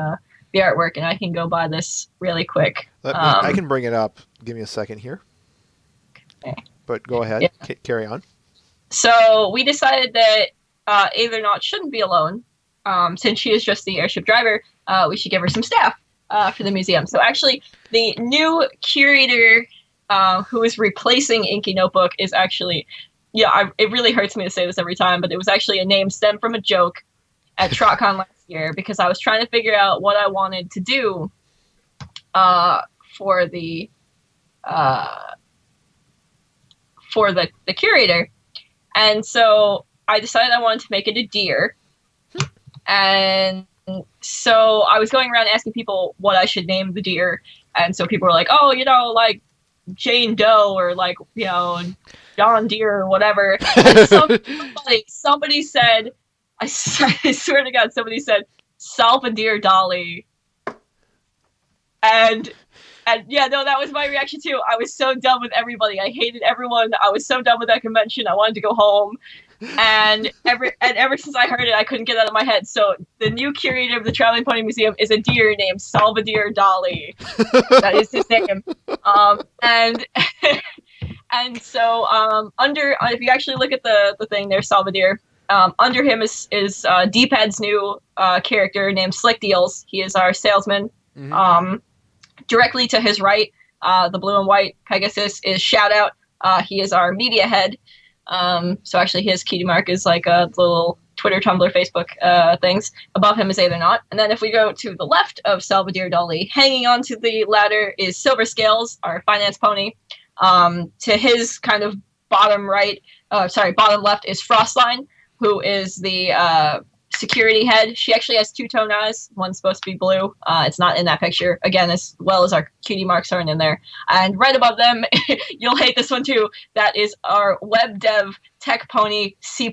artwork, and I can go by this really quick. I can bring it up. Give me a second here. Okay. But go ahead. Yeah. Carry on. So we decided that Aethernaut shouldn't be alone. Since she is just the airship driver, we should give her some staff for the museum. So actually, the new curator who is replacing Inky Notebook is actually, it really hurts me to say this every time, but it was actually a name stemmed from a joke at TrotCon last year because I was trying to figure out what I wanted to do for the curator. And so I decided I wanted to make it a deer. And so I was going around asking people what I should name the deer. And so people were like, oh, like Jane Doe or like, John Deere or whatever. And somebody said, I swear to God, somebody said Salvador Dali. And yeah, no, that was my reaction too. I was so done with everybody. I hated everyone. I was so done with that convention. I wanted to go home. And ever since I heard it, I couldn't get it out of my head. So the new curator of the Traveling Pony Museum is a deer named Salvador Dali. That is his name. And so under, if you actually look at the thing, there's Salvador. Under him is D-Pad's new character named Slick Deals. He is our salesman. Mm-hmm. Directly to his right, the blue and white Pegasus is Shout Out. He is our media head. So actually his cutie mark is like a little Twitter, Tumblr, Facebook things. Above him is Aethernaut. And then if we go to the left of Salvador Dali, hanging onto the ladder is Silver Scales, our finance pony. To his kind of bottom left is Frostline, who is the security head. She actually has two-tone eyes. One's supposed to be blue. It's not in that picture. Again, as well as our cutie marks aren't in there. And right above them, you'll hate this one too, that is our web dev tech pony C++.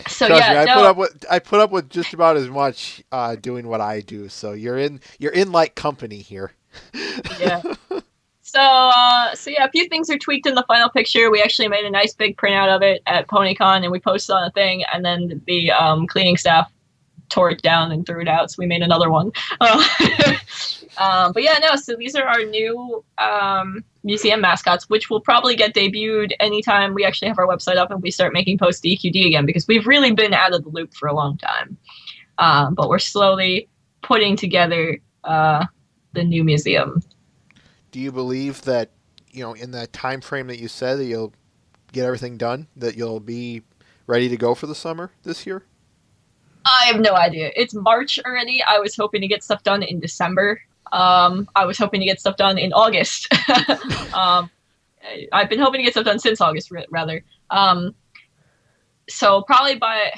So Trust yeah, me, I put up with just about as much doing what I do. So you're in like company here. Yeah. So yeah, a few things are tweaked in the final picture. We actually made a nice big printout of it at PonyCon, and we posted on a thing. And then the cleaning staff tore it down and threw it out, so we made another one. But yeah, no. So these are our new museum mascots, which will probably get debuted anytime we actually have our website up and we start making posts to EQD again, because we've really been out of the loop for a long time. But we're slowly putting together the new museum. Do you believe that, in that time frame that you said, that you'll get everything done, that you'll be ready to go for the summer this year? I have no idea. It's March already. I was hoping to get stuff done in December. I was hoping to get stuff done in August. I've been hoping to get stuff done since August, rather. So probably by...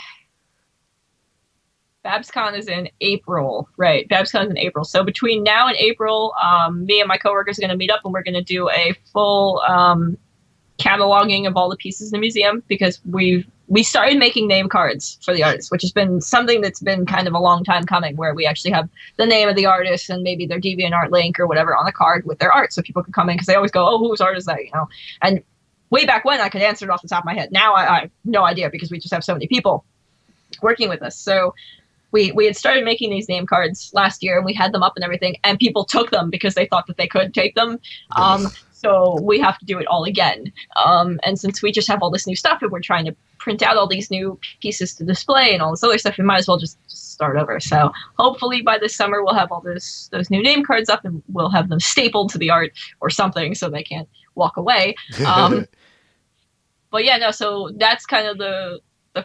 BabsCon is in April, right? BabsCon is in April. So between now and April, me and my coworkers are going to meet up and we're going to do a full cataloging of all the pieces in the museum, because we started making name cards for the artists, which has been something that's been kind of a long time coming, where we actually have the name of the artist and maybe their DeviantArt link or whatever on the card with their art, so people can come in, because they always go, oh, whose art is that, And way back when, I could answer it off the top of my head. Now I have no idea, because we just have so many people working with us. So we had started making these name cards last year, and we had them up and everything, and people took them because they thought that they could take them. So we have to do it all again. And since we just have all this new stuff and we're trying to print out all these new pieces to display and all this other stuff, we might as well just start over. So hopefully by this summer we'll have all those new name cards up, and we'll have them stapled to the art or something so they can't walk away. But yeah, no, so that's kind of the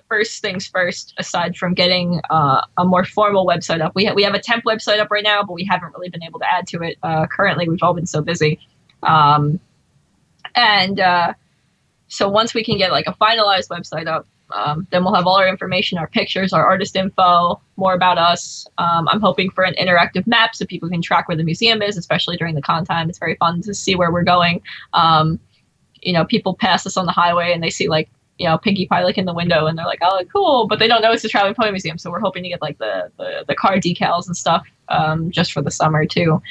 first things first, aside from getting a more formal website up. We have a temp website up right now, but we haven't really been able to add to it. Currently, we've all been so busy. So once we can get like a finalized website up, then we'll have all our information, our pictures, our artist info, more about us. I'm hoping for an interactive map so people can track where the museum is, especially during the con time. It's very fun to see where we're going. people pass us on the highway and they see like, Pinkie Pie like in the window and they're like, oh, cool, but they don't know it's the Traveling Pony Museum. So we're hoping to get like the car decals and stuff just for the summer too.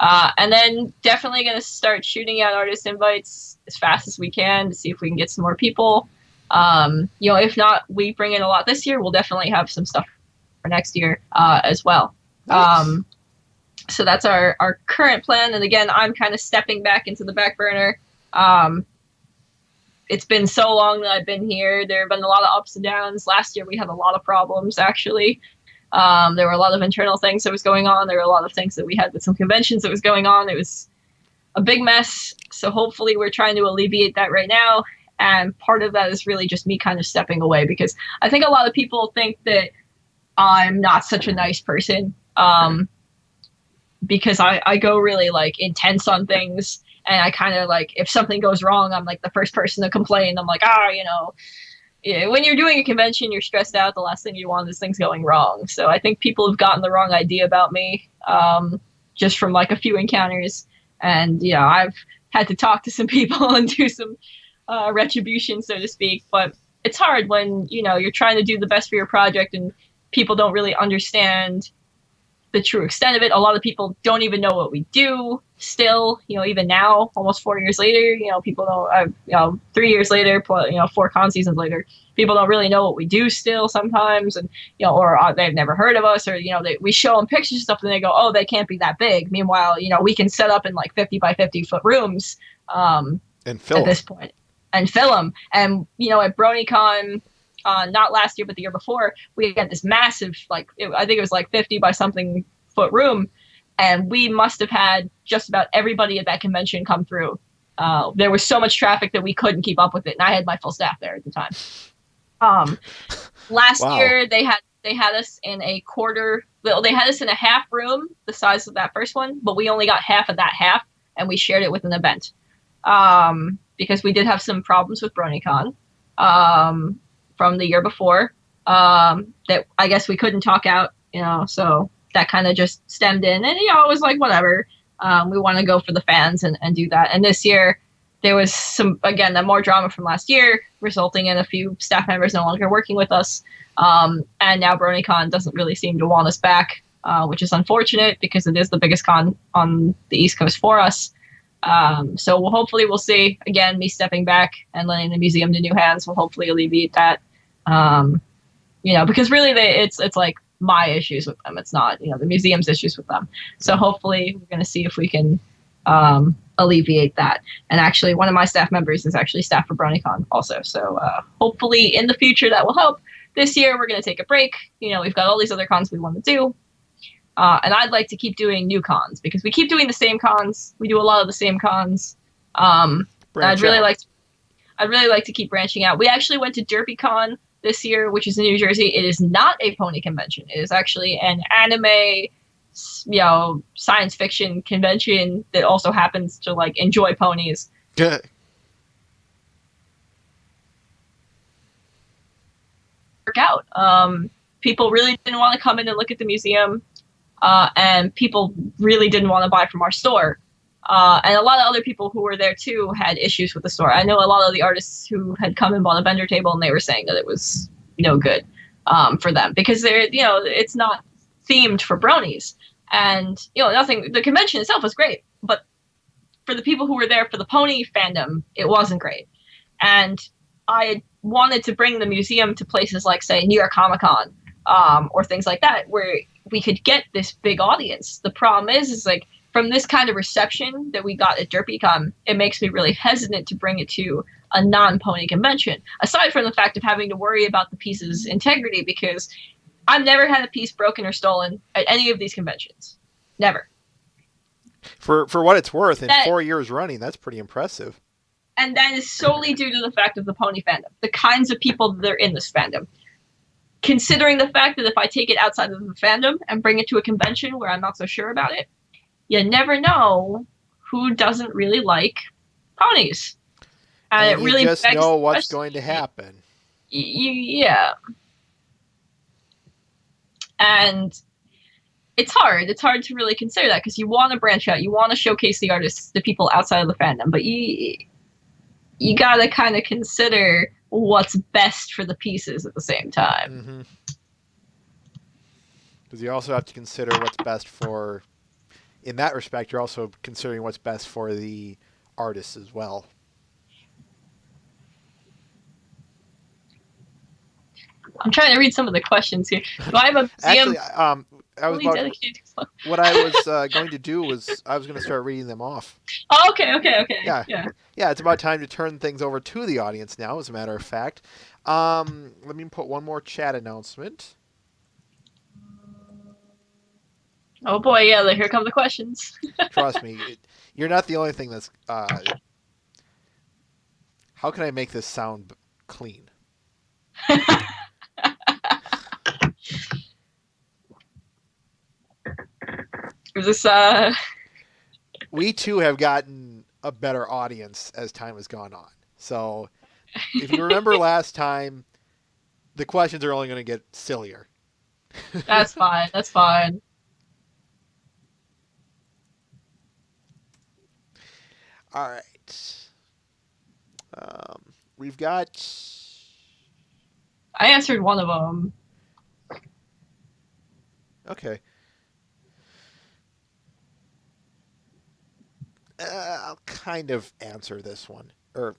And then definitely going to start shooting out artist invites as fast as we can to see if we can get some more people. If not, we bring in a lot this year. We'll definitely have some stuff for next year as well. Nice. So that's our current plan. And again, I'm kind of stepping back into the back burner. It's been so long that I've been here. There have been a lot of ups and downs. Last year we had a lot of problems, actually. There were a lot of internal things that was going on. There were a lot of things that we had with some conventions that was going on. It was a big mess. So hopefully we're trying to alleviate that right now. And part of that is really just me kind of stepping away, because I think a lot of people think that I'm not such a nice person. Because I go really like intense on things. And I kind of like, if something goes wrong, I'm like the first person to complain. I'm like, when you're doing a convention, you're stressed out. The last thing you want is things going wrong. So I think people have gotten the wrong idea about me just from like a few encounters. And I've had to talk to some people and do some retribution, so to speak. But it's hard when, you're trying to do the best for your project and people don't really understand the true extent of it. A lot of people don't even know what we do still, even now, almost 4 years later, people don't, 3 years later, 4 con seasons later, people don't really know what we do still sometimes. And, or they've never heard of us, or, we show them pictures and stuff and they go, oh, they can't be that big. Meanwhile, we can set up in like 50 by 50 foot rooms and fill at this point and fill them. And, at BronyCon, not last year, but the year before, we had this massive, I think it was like 50 by something foot room. And we must have had just about everybody at that convention come through. There was so much traffic that we couldn't keep up with it. And I had my full staff there at the time. Last year, they had us in a they had us in a half room, the size of that first one, but we only got half of that half, and we shared it with an event. Because we did have some problems with BronyCon from the year before that I guess we couldn't talk out, so that kind of just stemmed in, and it was like, whatever, we want to go for the fans and do that. And this year there was that more drama from last year, resulting in a few staff members no longer working with us, and now BronyCon doesn't really seem to want us back, which is unfortunate because it is the biggest con on the East Coast for us. So hopefully we'll see, again, me stepping back and letting the museum to new hands will hopefully alleviate that, because really it's like my issues with them. It's not, the museum's issues with them. So hopefully we're going to see if we can alleviate that. And actually one of my staff members is actually staff for BronyCon also. So hopefully in the future that will help. This year we're going to take a break. We've got all these other cons we want to do. And I'd like to keep doing new cons because we keep doing the same cons. We do a lot of the same cons. I'd really like to keep branching out. We actually went to DerbyCon this year, which is in New Jersey. It is not a pony convention. It is actually an anime, science fiction convention that also happens to enjoy ponies. Good. Work out. People really didn't want to come in and look at the museum. And people really didn't want to buy from our store. And a lot of other people who were there too had issues with the store. I know a lot of the artists who had come and bought a vendor table, and they were saying that it was no good for them because it's not themed for bronies. And the convention itself was great, but for the people who were there for the pony fandom, it wasn't great. And I wanted to bring the museum to places like, say, New York Comic Con or things like that, where we could get this big audience. The problem is from this kind of reception that we got at DerbyCon, it makes me really hesitant to bring it to a non-pony convention, aside from the fact of having to worry about the piece's integrity, because I've never had a piece broken or stolen at any of these conventions. Never. For what it's worth, in 4 years running, that's pretty impressive. And that is solely due to the fact of the pony fandom, the kinds of people that are in this fandom. Considering the fact that if I take it outside of the fandom and bring it to a convention where I'm not so sure about it, you never know who doesn't really like ponies. And it really just begs know the what's question. going to happen. Yeah. And it's hard. It's hard to really consider that because you want to branch out. You want to showcase the artists, the people outside of the fandom. But you gotta kind of consider what's best for the pieces at the same time. Because you also have to consider what's best for, in that respect, you're also considering what's best for the artists as well. I'm trying to read some of the questions here. Do I have a museum Actually, I was fully about, dedicated to what I was going to do was I was going to start reading them off. Oh, okay. Yeah. Yeah. Yeah, it's about time to turn things over to the audience now, as a matter of fact. Let me put one more chat announcement. Oh boy, yeah, here come the questions. Trust me, you're not the only thing that's... how can I make this sound clean? Is this We too have gotten a better audience as time has gone on. So if you remember last time, the questions are only going to get sillier. That's fine. That's fine. All right. We've got... I answered one of them. Okay. I'll kind of answer this one, or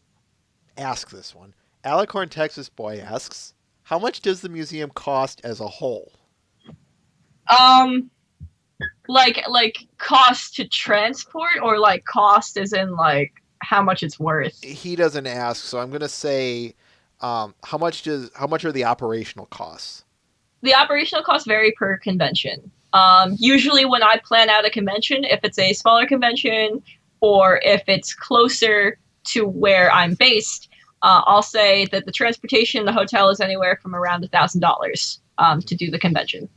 ask this one. Alicorn Texas Boy asks, how much does the museum cost as a whole? Like cost to transport, or like cost as in like how much it's worth? He doesn't ask, so I'm gonna say, how much are the operational costs? The operational costs vary per convention. Usually when I plan out a convention, if it's a smaller convention or if it's closer to where I'm based, I'll say that the transportation, the hotel is anywhere from around $1,000 to do the convention.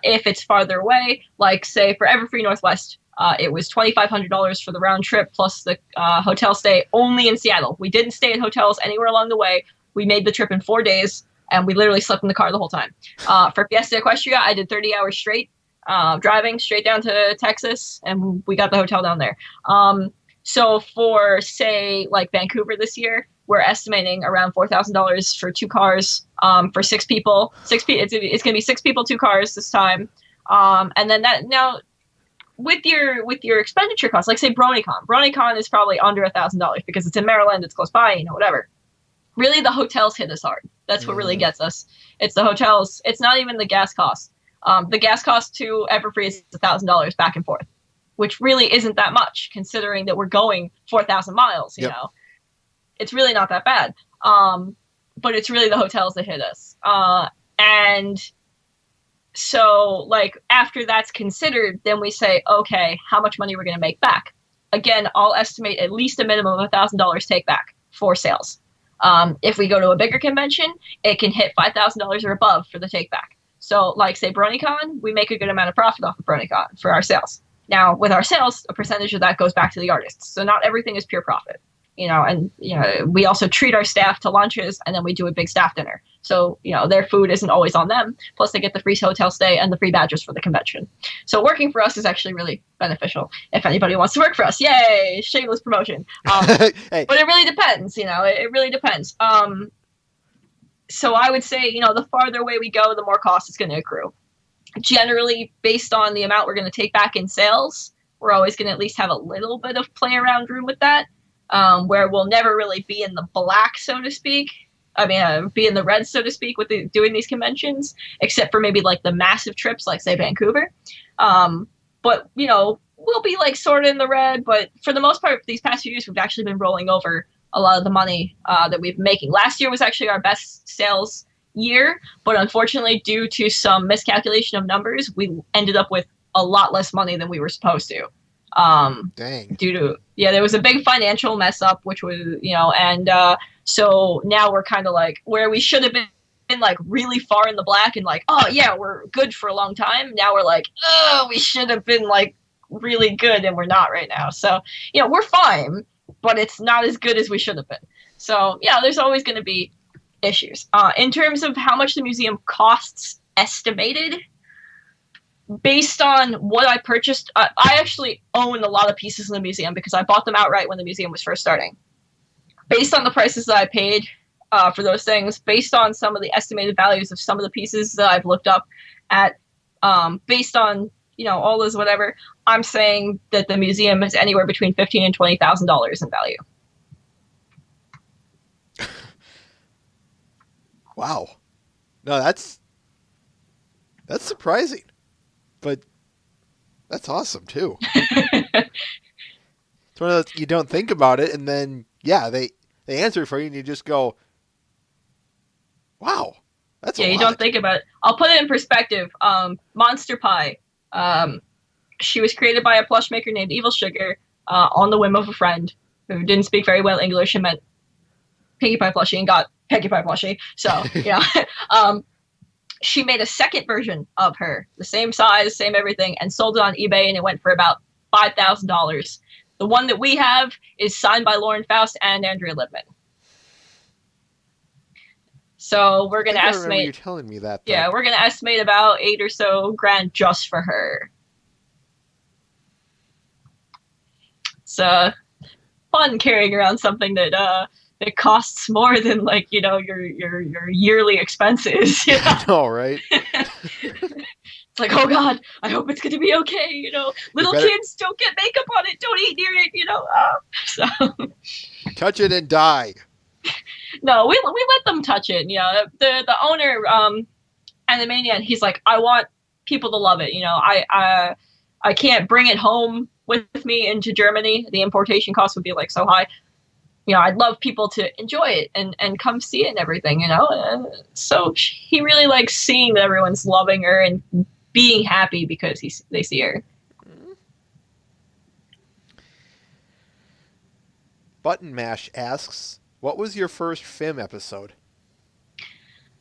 If it's farther away, like say for Everfree Northwest, it was $2,500 for the round trip plus the hotel stay only in Seattle. We didn't stay at hotels anywhere along the way. We made the trip in 4 days, and we literally slept in the car the whole time. For Fiesta Equestria, I did 30 hours straight, driving straight down to Texas, and we got the hotel down there. So for, say, like Vancouver this year, we're estimating around $4,000 for 2 cars for 6 people. It's going to be 6 people, 2 cars this time. And then that now with your expenditure costs, like say BronyCon. BronyCon is probably under $1,000 because it's in Maryland, it's close by, whatever. Really, the hotels hit us hard. That's what really gets us. It's the hotels. It's not even the gas cost. The gas cost to Everfree is $1,000 back and forth, which really isn't that much considering that we're going 4,000 miles. You know, it's really not that bad. But it's really the hotels that hit us. And so, like, after that's considered, then we say, okay, how much money we're going to make back? Again, I'll estimate at least a minimum of $1,000 take back for sales. If we go to a bigger convention, it can hit $5,000 or above for the take back. So, like, say, BronyCon, we make a good amount of profit off of BronyCon for our sales. Now, with our sales, a percentage of that goes back to the artists. So not everything is pure profit. And we also treat our staff to lunches, and then we do a big staff dinner. So, their food isn't always on them. Plus, they get the free hotel stay and the free badges for the convention. So working for us is actually really beneficial. If anybody wants to work for us, yay! Shameless promotion. Hey. But it really depends. It really depends. So I would say, the farther away we go, the more cost is going to accrue. Generally, based on the amount we're going to take back in sales, we're always going to at least have a little bit of play around room with that. Where we'll never really be in the black, so to speak. I mean, be in the red, so to speak, with doing these conventions, except for maybe like the massive trips, like say Vancouver. But we'll be like sort of in the red. But for the most part, these past few years, we've actually been rolling over a lot of the money that we've been making. Last year was actually our best sales year, but unfortunately, due to some miscalculation of numbers, we ended up with a lot less money than we were supposed to. Dang. Due to there was a big financial mess up, which was and so now we're kind of like where we should have been like really far in the black and like, oh yeah, we're good for a long time. Now we're like, oh, we should have been like really good, and we're not right now. So we're fine, but it's not as good as we should have been. So there's always going to be issues. In terms of how much the museum costs estimated, based on what I purchased, I actually own a lot of pieces in the museum because I bought them outright when the museum was first starting. based on the prices that I paid for those things, based on some of the estimated values of some of the pieces that I've looked up at, based on all those whatever, I'm saying that the museum is anywhere between $15,000 and $20,000 in value. Wow. No, that's surprising, but that's awesome too. It's one of those, you don't think about it, and then they answer for you, and you just go, "Wow, that's a lot." You don't think about it. I'll put it in perspective. Monster Pie. She was created by a plush maker named Evil Sugar on the whim of a friend who didn't speak very well English and met Pinkie Pie plushie and got Pinkie Pie plushie. So she made a second version of her, the same size, same everything, and sold it on eBay, and it went for about $5,000. The one that we have is signed by Lauren Faust and Andrea Libman. So we're gonna estimate. I remember you telling me that. Though. Yeah, we're gonna estimate about $8,000 or so just for her. It's fun carrying around something that it costs more than your yearly expenses. I know, right? It's like, oh God, I hope it's gonna be okay. Little kids don't get makeup on it, don't eat near it. So touch it and die. No, we let them touch it. The owner, Animaniac, he's like, I want people to love it. I can't bring it home with me into Germany. The importation cost would be so high. I'd love people to enjoy it and come see it and everything, so he really likes seeing that everyone's loving her and being happy because they see her. Button Mash asks, what was your first FIM episode?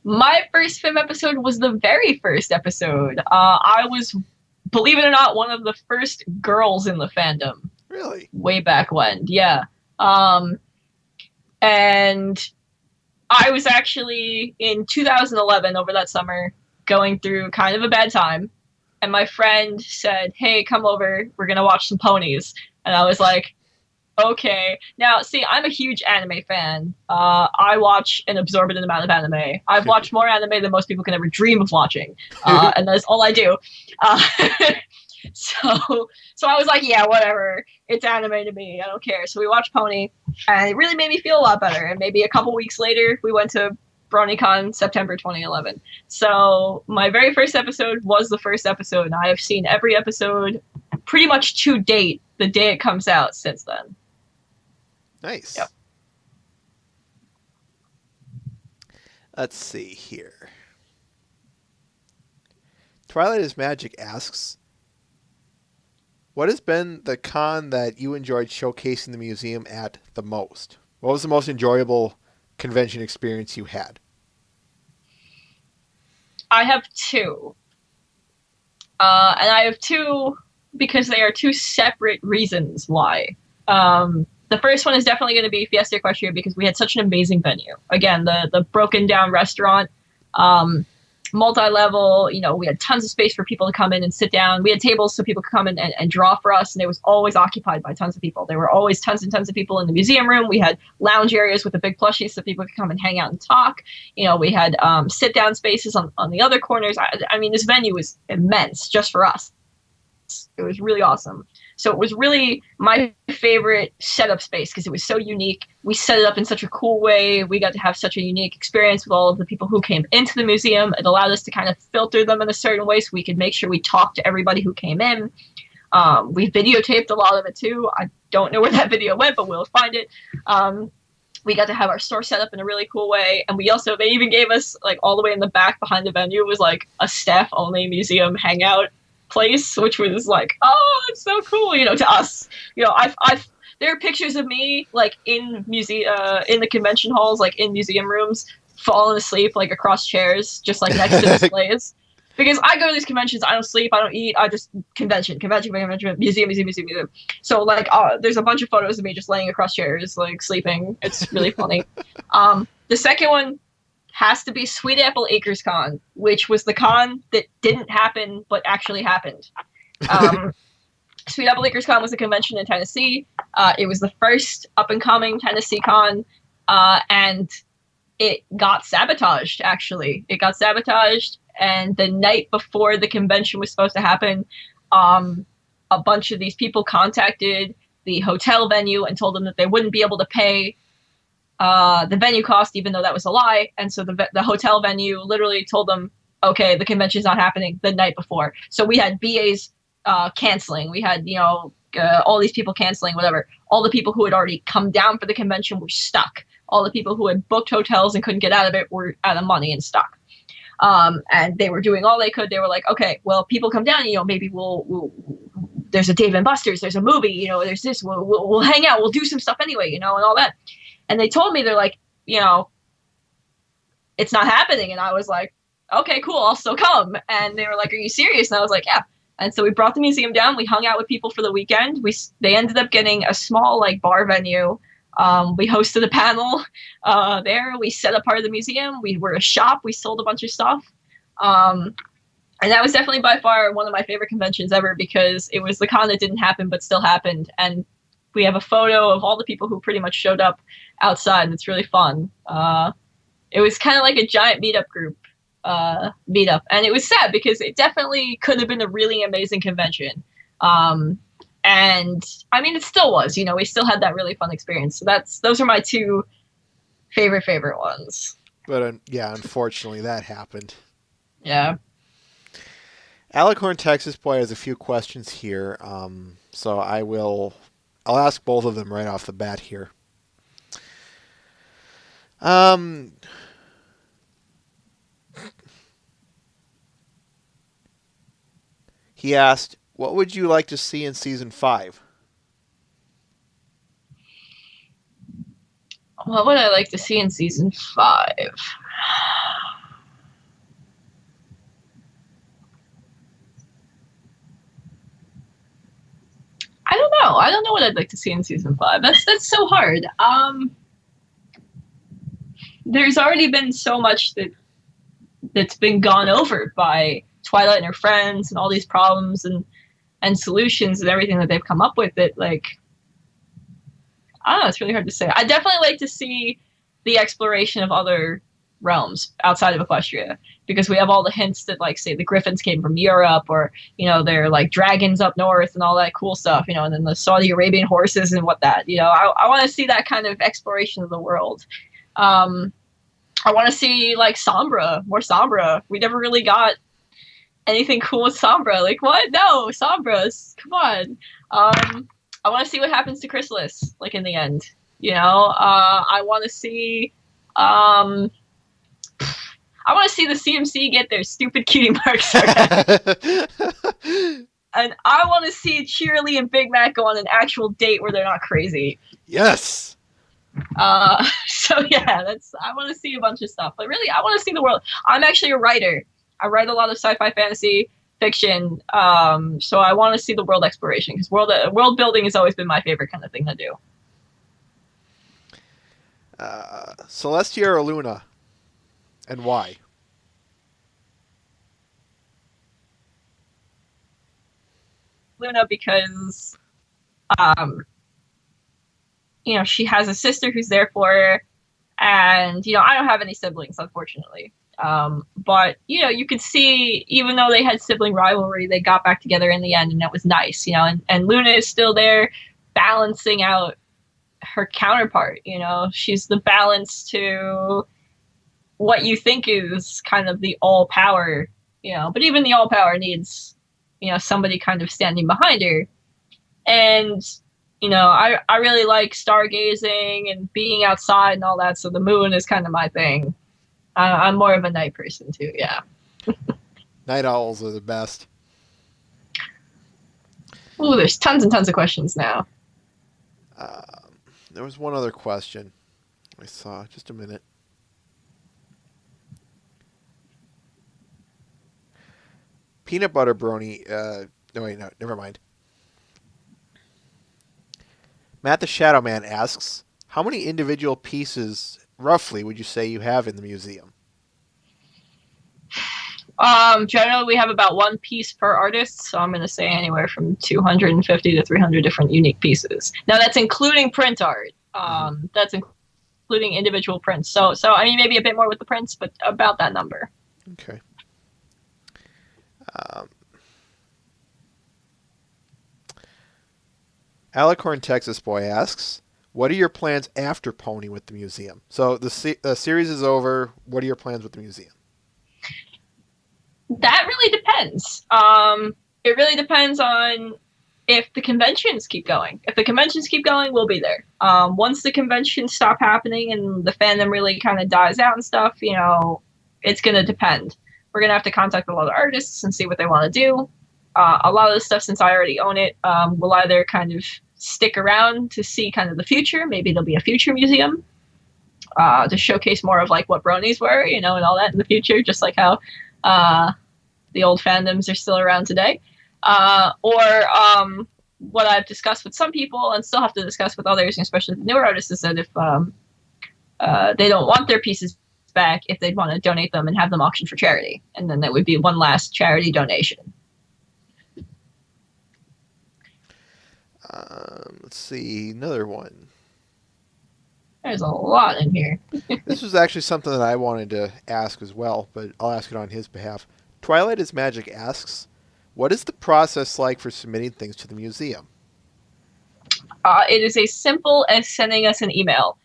My first FIM episode was the very first episode. I was, believe it or not, one of the first girls in the fandom. Really? Way back when, yeah. And I was actually in 2011 over that summer going through kind of a bad time. And my friend said, hey, come over. We're going to watch some ponies. And I was like, okay. Now, see, I'm a huge anime fan. I watch an absorbent amount of anime. I've watched more anime than most people can ever dream of watching. And that's all I do. So I was like, yeah, whatever. It's anime to me. I don't care. So we watched Pony, and it really made me feel a lot better. And maybe a couple weeks later, we went to BronyCon September 2011. So my very first episode was the first episode, and I have seen every episode pretty much to date, the day it comes out since then. Nice. Yep. Let's see here. Twilight is Magic asks, what has been the con that you enjoyed showcasing the museum at the most? What was the most enjoyable convention experience you had? I have two. And I have two because they are two separate reasons why. The first one is definitely going to be Fiesta Equestria because we had such an amazing venue. Again, the broken down restaurant, multi-level, we had tons of space for people to come in and sit down. We had tables so people could come in and draw for us, and it was always occupied by tons of people. There were always tons and tons of people in the museum room. We had lounge areas with the big plushies so people could come and hang out and talk. We had sit-down spaces on the other corners. I mean, this venue was immense just for us. It was really awesome. So it was really my favorite setup space because it was so unique. We set it up in such a cool way. We got to have such a unique experience with all of the people who came into the museum. It allowed us to kind of filter them in a certain way so we could make sure we talked to everybody who came in. We videotaped a lot of it too. I don't know where that video went, but we'll find it. We got to have our store set up in a really cool way. And they even gave us all the way in the back behind the venue was a staff only museum hangout place, which was oh, it's so cool, to us. There are pictures of me in in the convention halls, in museum rooms, falling asleep across chairs, just next to displays. Because I go to these conventions, I don't sleep, I don't eat, I just convention, museum. So there's a bunch of photos of me just laying across chairs, sleeping. It's really funny. The second one has to be Sweet Apple Acres Con, which was the con that didn't happen but actually happened. Sweet Apple Acres Con was a convention in Tennessee. It was the first up-and-coming Tennessee con. and it got sabotaged. Actually, it got sabotaged, and the night before the convention was supposed to happen, a bunch of these people contacted the hotel venue and told them that they wouldn't be able to pay the venue cost, even though that was a lie. And so the hotel venue literally told them, okay, the convention's not happening the night before. So we had BAs canceling. We had, all these people canceling, whatever. All the people who had already come down for the convention were stuck. All the people who had booked hotels and couldn't get out of it were out of money and stuck. And they were doing all they could. They were like, okay, well, people come down, maybe we'll there's a Dave and Buster's, there's a movie, there's this, we'll hang out, we'll do some stuff anyway, and all that. And they told me, they're like, it's not happening. And I was like, okay, cool, I'll still come. And they were like, are you serious? And I was like, yeah. And so we brought the museum down. We hung out with people for the weekend. They ended up getting a small bar venue. We hosted a panel there. We set up part of the museum. We were a shop. We sold a bunch of stuff. And that was definitely by far one of my favorite conventions ever, because it was the con that didn't happen but still happened. And we have a photo of all the people who pretty much showed up outside, and it's really fun. It was kind of like a giant meetup group meetup, and it was sad because it definitely could have been a really amazing convention. And I mean, it still was, we still had that really fun experience. So those are my two favorite ones. But yeah, unfortunately that happened. Yeah. Alicorn Texas Boy has a few questions here, so I'll ask both of them right off the bat here. He asked, what would you like to see in season 5? What would I like to see in season 5? I don't know. I don't know what I'd like to see in season 5. That's so hard. There's already been so much that's been gone over by Twilight and her friends, and all these problems and solutions and everything that they've come up with. That I don't know. It's really hard to say. I definitely like to see the exploration of other realms outside of Equestria, because we have all the hints that, say, the Griffins came from Europe, or they're dragons up north and all that cool stuff, and then the Saudi Arabian horses and what that, I want to see that kind of exploration of the world. I want to see Sombra, more Sombra. We never really got anything cool with Sombra. What? No, Sombras, come on. I want to see what happens to Chrysalis, in the end. I want to see the CMC get their stupid cutie marks. And I want to see Cheerly and Big Mac go on an actual date where they're not crazy. Yes. So yeah, I want to see a bunch of stuff. But really, I want to see the world. I'm actually a writer. I write a lot of sci-fi fantasy fiction. So I want to see the world exploration, because world building has always been my favorite kind of thing to do. Celestia or Luna? And why? Luna, because she has a sister who's there for her, and I don't have any siblings, unfortunately. But you could see, even though they had sibling rivalry, they got back together in the end, and that was nice. And Luna is still there balancing out her counterpart. She's the balance to what you think is kind of the all power, but even the all power needs, somebody kind of standing behind her. And, I really like stargazing and being outside and all that. So the moon is kind of my thing. I'm more of a night person too. Yeah. Night owls are the best. Ooh, there's tons and tons of questions now. There was one other question I saw. Just a minute. Peanut Butter Brony. No, wait, no, never mind. Matt the Shadow Man asks, how many individual pieces, roughly, would you say you have in the museum? Generally, we have about one piece per artist, so I'm going to say anywhere from 250 to 300 different unique pieces. Now, that's including print art. That's including individual prints. So I mean, maybe a bit more with the prints, but about that number. Okay. Alicorn Texas Boy asks, what are your plans after Pony with the museum? So the series is over. What are your plans with the museum? That really depends. It really depends on if the conventions keep going. If the conventions keep going, we'll be there. Once the conventions stop happening and the fandom really kind of dies out and stuff, it's going to depend. We're going to have to contact a lot of artists and see what they want to do. A lot of the stuff, since I already own it, will either kind of stick around to see kind of the future. Maybe there'll be a future museum to showcase more of like what bronies were, and all that in the future, just like how the old fandoms are still around today. Or what I've discussed with some people and still have to discuss with others, and especially the newer artists, is that if they don't want their pieces back, if they'd want to donate them and have them auctioned for charity. And then that would be one last charity donation. Let's see, another one. There's a lot in here. This was actually something that I wanted to ask as well, but I'll ask it on his behalf. Twilight is Magic asks, what is the process like for submitting things to the museum? It is as simple as sending us an email.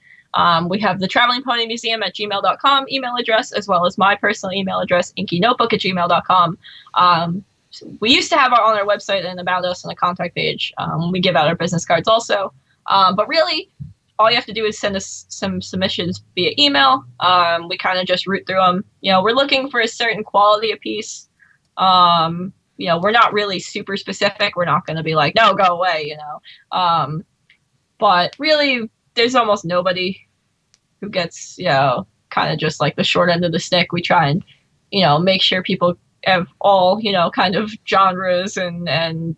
We have the Traveling Pony Museum at gmail.com email address, as well as my personal email address, inkynotebook at gmail.com. We used to have on our website and about us on a contact page. We give out our business cards also. But really, all you have to do is send us some submissions via email. We kind of just root through them. We're looking for a certain quality of piece. We're not really super specific. We're not going to be like, no, go away, But really, there's almost nobody who gets, kind of just like the short end of the stick. We try and, make sure people have all, kind of genres and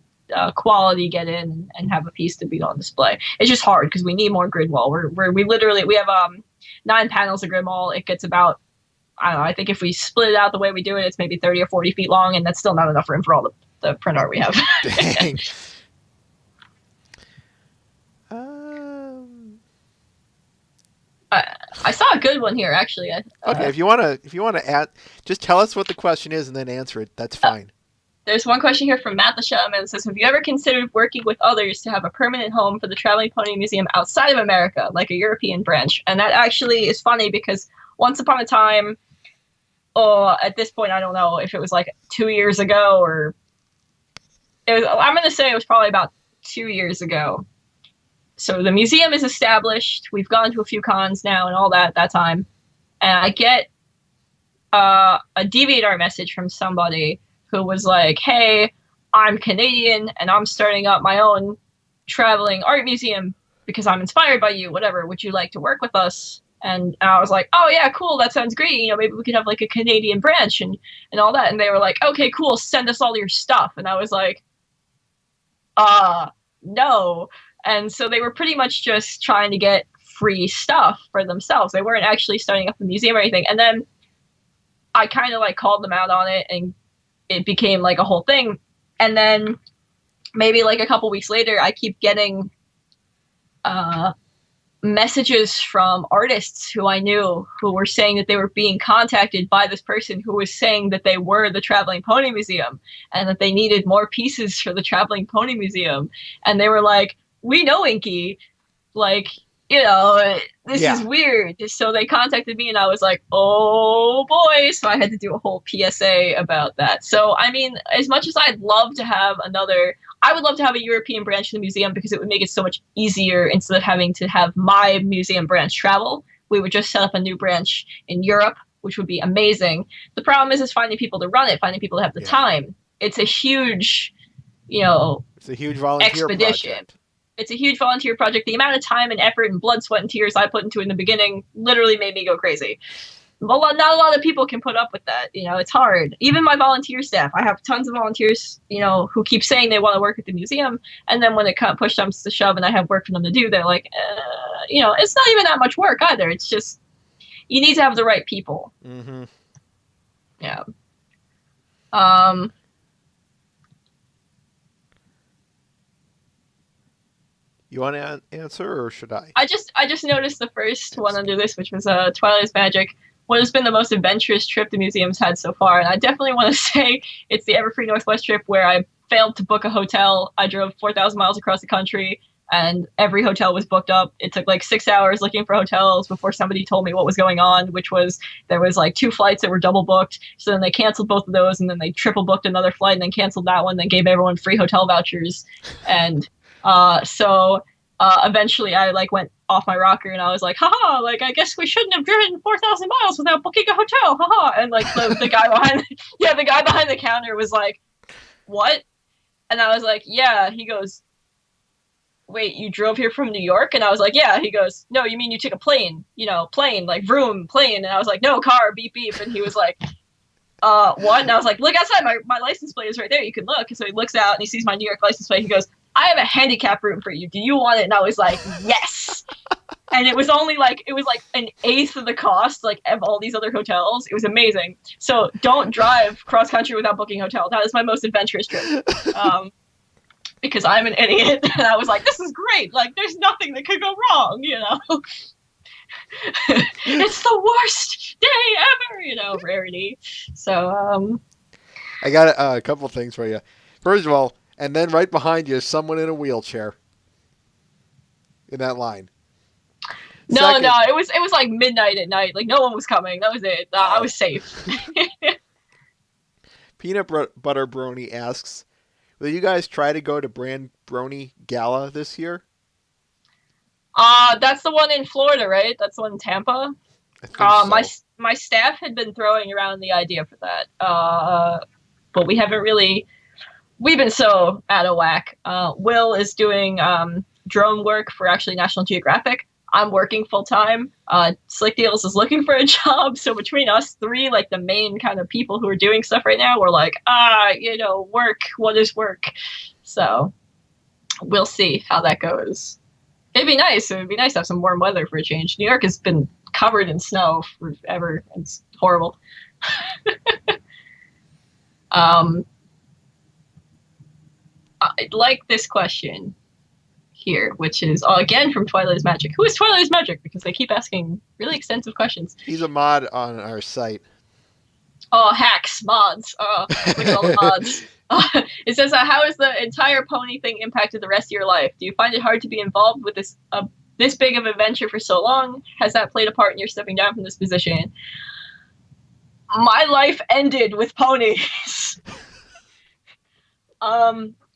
quality get in and have a piece to be on display. It's just hard because we need more grid wall. We have 9 panels of grid wall. It gets about, I don't know, I think if we split it out the way we do it, it's maybe 30 or 40 feet long, and that's still not enough room for all the print art we have. Dang. I saw a good one here, actually. Okay, if you want to add, just tell us what the question is and then answer it. That's fine. There's one question here from Matt the Shaman. It says, have you ever considered working with others to have a permanent home for the Traveling Pony Museum outside of America, like a European branch? And that actually is funny because once upon a time, at this point, I don't know if it was like 2 years ago or I'm going to say it was probably about 2 years ago. So the museum is established. We've gone to a few cons now and all that time. And I get a DeviantArt message from somebody who was like, hey, I'm Canadian and I'm starting up my own traveling art museum because I'm inspired by you, whatever. Would you like to work with us? And I was like, oh, yeah, cool. That sounds great. Maybe we could have like a Canadian branch and all that. And they were like, okay, cool. Send us all your stuff. And I was like, no. And so they were pretty much just trying to get free stuff for themselves. They weren't actually starting up a museum or anything. And then I kind of like called them out on it and it became like a whole thing. And then maybe like a couple weeks later, I keep getting messages from artists who I knew who were saying that they were being contacted by this person who was saying that they were the Traveling Pony Museum and that they needed more pieces for the Traveling Pony Museum. And they were like, we know Inky, like, this is weird. So they contacted me and I was like, oh boy. So I had to do a whole PSA about that. So, I mean, as much as I'd love to have I would love to have a European branch in the museum because it would make it so much easier instead of having to have my museum branch travel. We would just set up a new branch in Europe, which would be amazing. The problem is finding people to run it, finding people to have the time. It's a huge, it's a huge volunteer expedition. Project. It's a huge volunteer project. The amount of time and effort and blood, sweat, and tears I put into it in the beginning literally made me go crazy. Not a lot of people can put up with that. It's hard. Even my volunteer staff. I have tons of volunteers, who keep saying they want to work at the museum. And then when it kind of push comes to shove and I have work for them to do, they're like, it's not even that much work either. It's just, you need to have the right people. Mm-hmm. Yeah. You want to answer, or should I? I just noticed the first one under this, which was Twilight's Magic. What has been the most adventurous trip the museum's had so far? And I definitely want to say it's the Everfree Northwest trip, where I failed to book a hotel. I drove 4,000 miles across the country, and every hotel was booked up. It took like 6 hours looking for hotels before somebody told me what was going on, which was there was like 2 flights that were double booked. So then they canceled both of those, and then they triple booked another flight, and then canceled that one, then gave everyone free hotel vouchers. And eventually I like went off my rocker, and I was like, haha, like I guess we shouldn't have driven 4,000 miles without booking a hotel, haha. And like the guy behind the guy behind the counter was like, what? And I was like, yeah. He goes, wait, you drove here from New York? And I was like, yeah. He goes, no, you mean you took a plane, plane, like vroom, plane. And I was like, no, car, beep, beep. And he was like, what? And I was like, look outside, my license plate is right there, you can look. And so he looks out and he sees my New York license plate. He goes, I have a handicap room for you. Do you want it? And I was like, yes. And it was only like, it was like an eighth of the cost, like, of all these other hotels. It was amazing. So don't drive cross country without booking a hotel. That is my most adventurous trip. Because I'm an idiot. And I was like, this is great. Like, there's nothing that could go wrong, It's the worst day ever, rarity. So, I got a couple things for you. First of all, and then right behind you is someone in a wheelchair in that line. No, it was like midnight at night. Like, no one was coming. That was it. I was safe. Peanut Butter Brony asks, will you guys try to go to Brand Brony Gala this year? That's the one in Florida, right? That's the one in Tampa? I think so. My staff had been throwing around the idea for that. But we haven't really... We've been so out of whack. Will is doing drone work for actually National Geographic. I'm working full time. Slick Deals is looking for a job. So between us three, like the main kind of people who are doing stuff right now, we're like, work. What is work? So we'll see how that goes. It'd be nice. It would be nice to have some warm weather for a change. New York has been covered in snow forever. It's horrible. I like this question here, which is again from Twilight's Magic. Who is Twilight's Magic? Because they keep asking really extensive questions. He's a mod on our site. Oh, hacks, mods. Look at all the mods. It says, how has the entire pony thing impacted the rest of your life? Do you find it hard to be involved with this big of an adventure for so long? Has that played a part in your stepping down from this position? My life ended with ponies.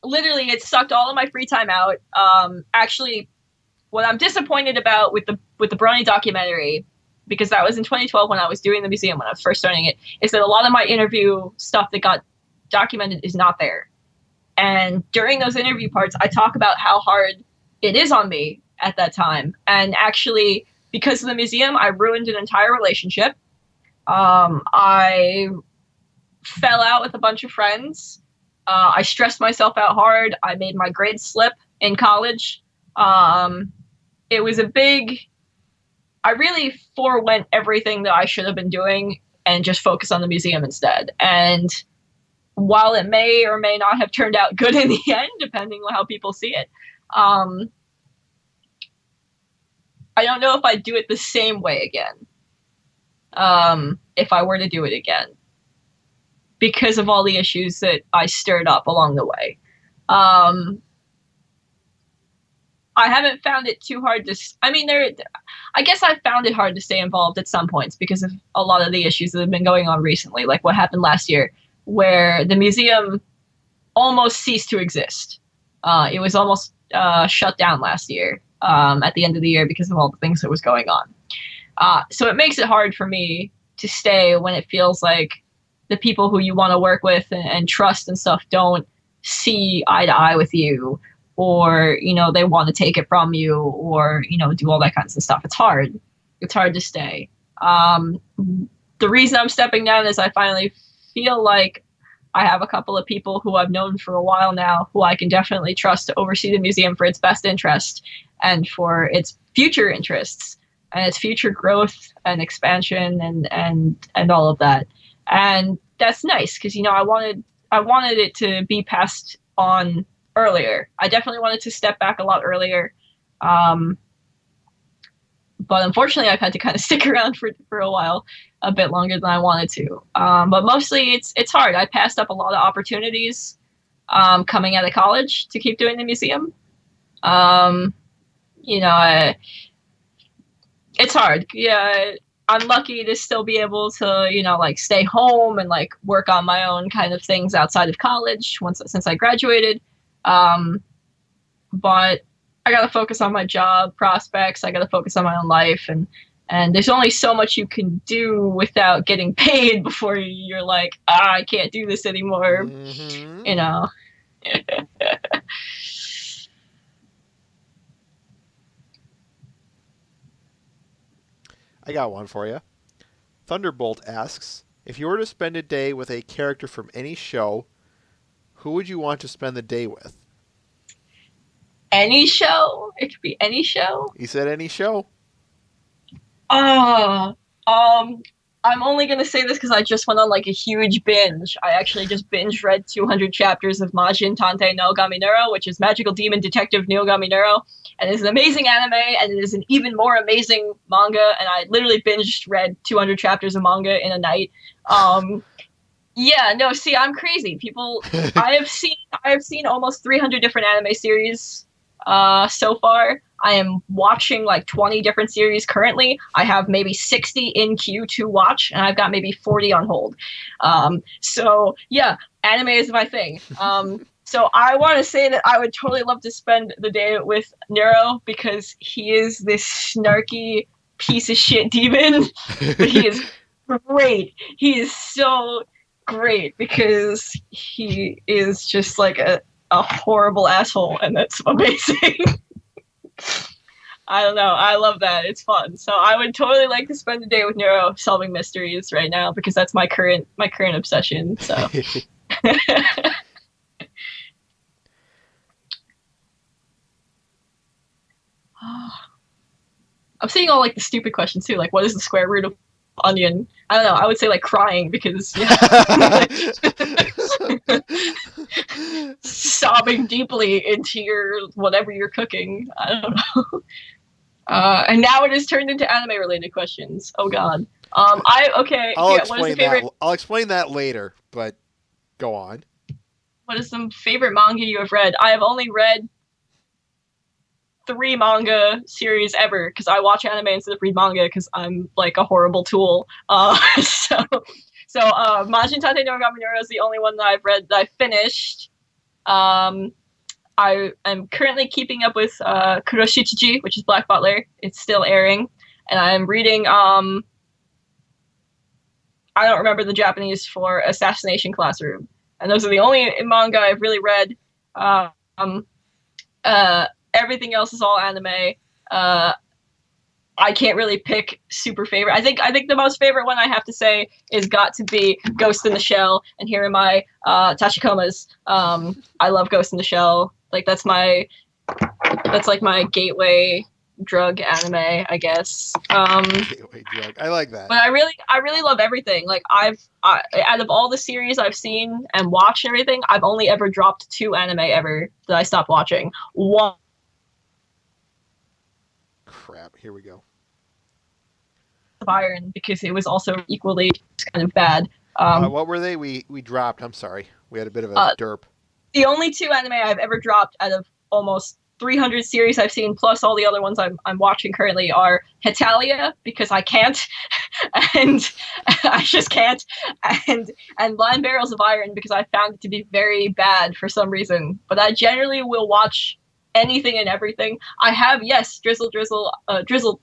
Literally, it sucked all of my free time out. Actually, what I'm disappointed about with the Brony documentary, because that was in 2012 when I was doing the museum, when I was first starting it, is that a lot of my interview stuff that got documented is not there. And during those interview parts, I talk about how hard it is on me at that time. And actually, because of the museum, I ruined an entire relationship. I fell out with a bunch of friends. I stressed myself out hard. I made my grades slip in college. It was I really forewent everything that I should have been doing and just focused on the museum instead. And while it may or may not have turned out good in the end, depending on how people see it, I don't know if I'd do it the same way again. If I were to do it again. Because of all the issues that I stirred up along the way. I haven't found it too hard to... I guess I found it hard to stay involved at some points because of a lot of the issues that have been going on recently, like what happened last year, where the museum almost ceased to exist. It was almost shut down last year, at the end of the year, because of all the things that was going on. So it makes it hard for me to stay when it feels like the people who you want to work with and trust and stuff don't see eye to eye with you, or, they want to take it from you, or, do all that kinds of stuff. It's hard. It's hard to stay. The reason I'm stepping down is I finally feel like I have a couple of people who I've known for a while now who I can definitely trust to oversee the museum for its best interest and for its future interests and its future growth and expansion and all of that. And that's nice because, I wanted it to be passed on earlier. I definitely wanted to step back a lot earlier. But unfortunately, I've had to kind of stick around for a while, a bit longer than I wanted to. But mostly, it's hard. I passed up a lot of opportunities coming out of college to keep doing the museum. You know, it's hard. Yeah, I'm lucky to still be able to, like stay home and like work on my own kind of things outside of college since I graduated. But I gotta focus on my job prospects. I gotta focus on my own life, and there's only so much you can do without getting paid before you're like, I can't do this anymore. Mm-hmm. You know. I got one for you. Thunderbolt asks, if you were to spend a day with a character from any show, who would you want to spend the day with? Any show? It could be any show. He said any show. I'm only gonna say this because I just went on like a huge binge. I actually just binge read 200 chapters of Majin Tantei no Gaminero, which is Magical Demon Detective Neo Gaminero, and it's an amazing anime, and it is an even more amazing manga. And I literally binge read 200 chapters of manga in a night. Yeah, no, see, I'm crazy. People, I have seen almost 300 different anime series so far. I am watching like 20 different series currently. I have maybe 60 in queue to watch, and I've got maybe 40 on hold. So yeah, anime is my thing. So I want to say that I would totally love to spend the day with Nero because he is this snarky piece of shit demon, but he is great. He is so great because he is just like a horrible asshole, and that's amazing. I don't know. I love that. It's fun. So I would totally like to spend the day with Nero solving mysteries right now because that's my current obsession. So I'm seeing all like the stupid questions too. Like, what is the square root of onion? I don't know. I would say like crying because sobbing deeply into your whatever you're cooking. I don't know. And now it has turned into anime related questions. Oh god. I'll explain that later, but go on. What is some favorite manga you have read? I have only read 3 manga series ever because I watch anime instead of read manga because I'm like a horrible tool. So Majin Tate no Gaminero is the only one that I've read that I finished. I am currently keeping up with Kuroshichiji, which is Black Butler. It's still airing, and I'm reading. I don't remember the Japanese for Assassination Classroom, and those are the only manga I've really read. Everything else is all anime. I can't really pick super favorite. I think the most favorite one I have to say is got to be Ghost in the Shell. And here are my Tachikomas. I love Ghost in the Shell. Like that's like my gateway drug anime, I guess. Gateway drug. I like that. But I really love everything. Like out of all the series I've seen and watched and everything, I've only ever dropped 2 anime ever that I stopped watching. One. Crap, here we go. Of Iron because it was also equally kind of bad. What were they? We dropped. I'm sorry. We had a bit of a derp. The only 2 anime I've ever dropped out of almost 300 series I've seen, plus all the other ones I'm watching currently, are Hetalia because I can't, and I just can't, and Blind Barrels of Iron because I found it to be very bad for some reason. But I generally will watch anything and everything. I have, yes, Drizzle Dazzle.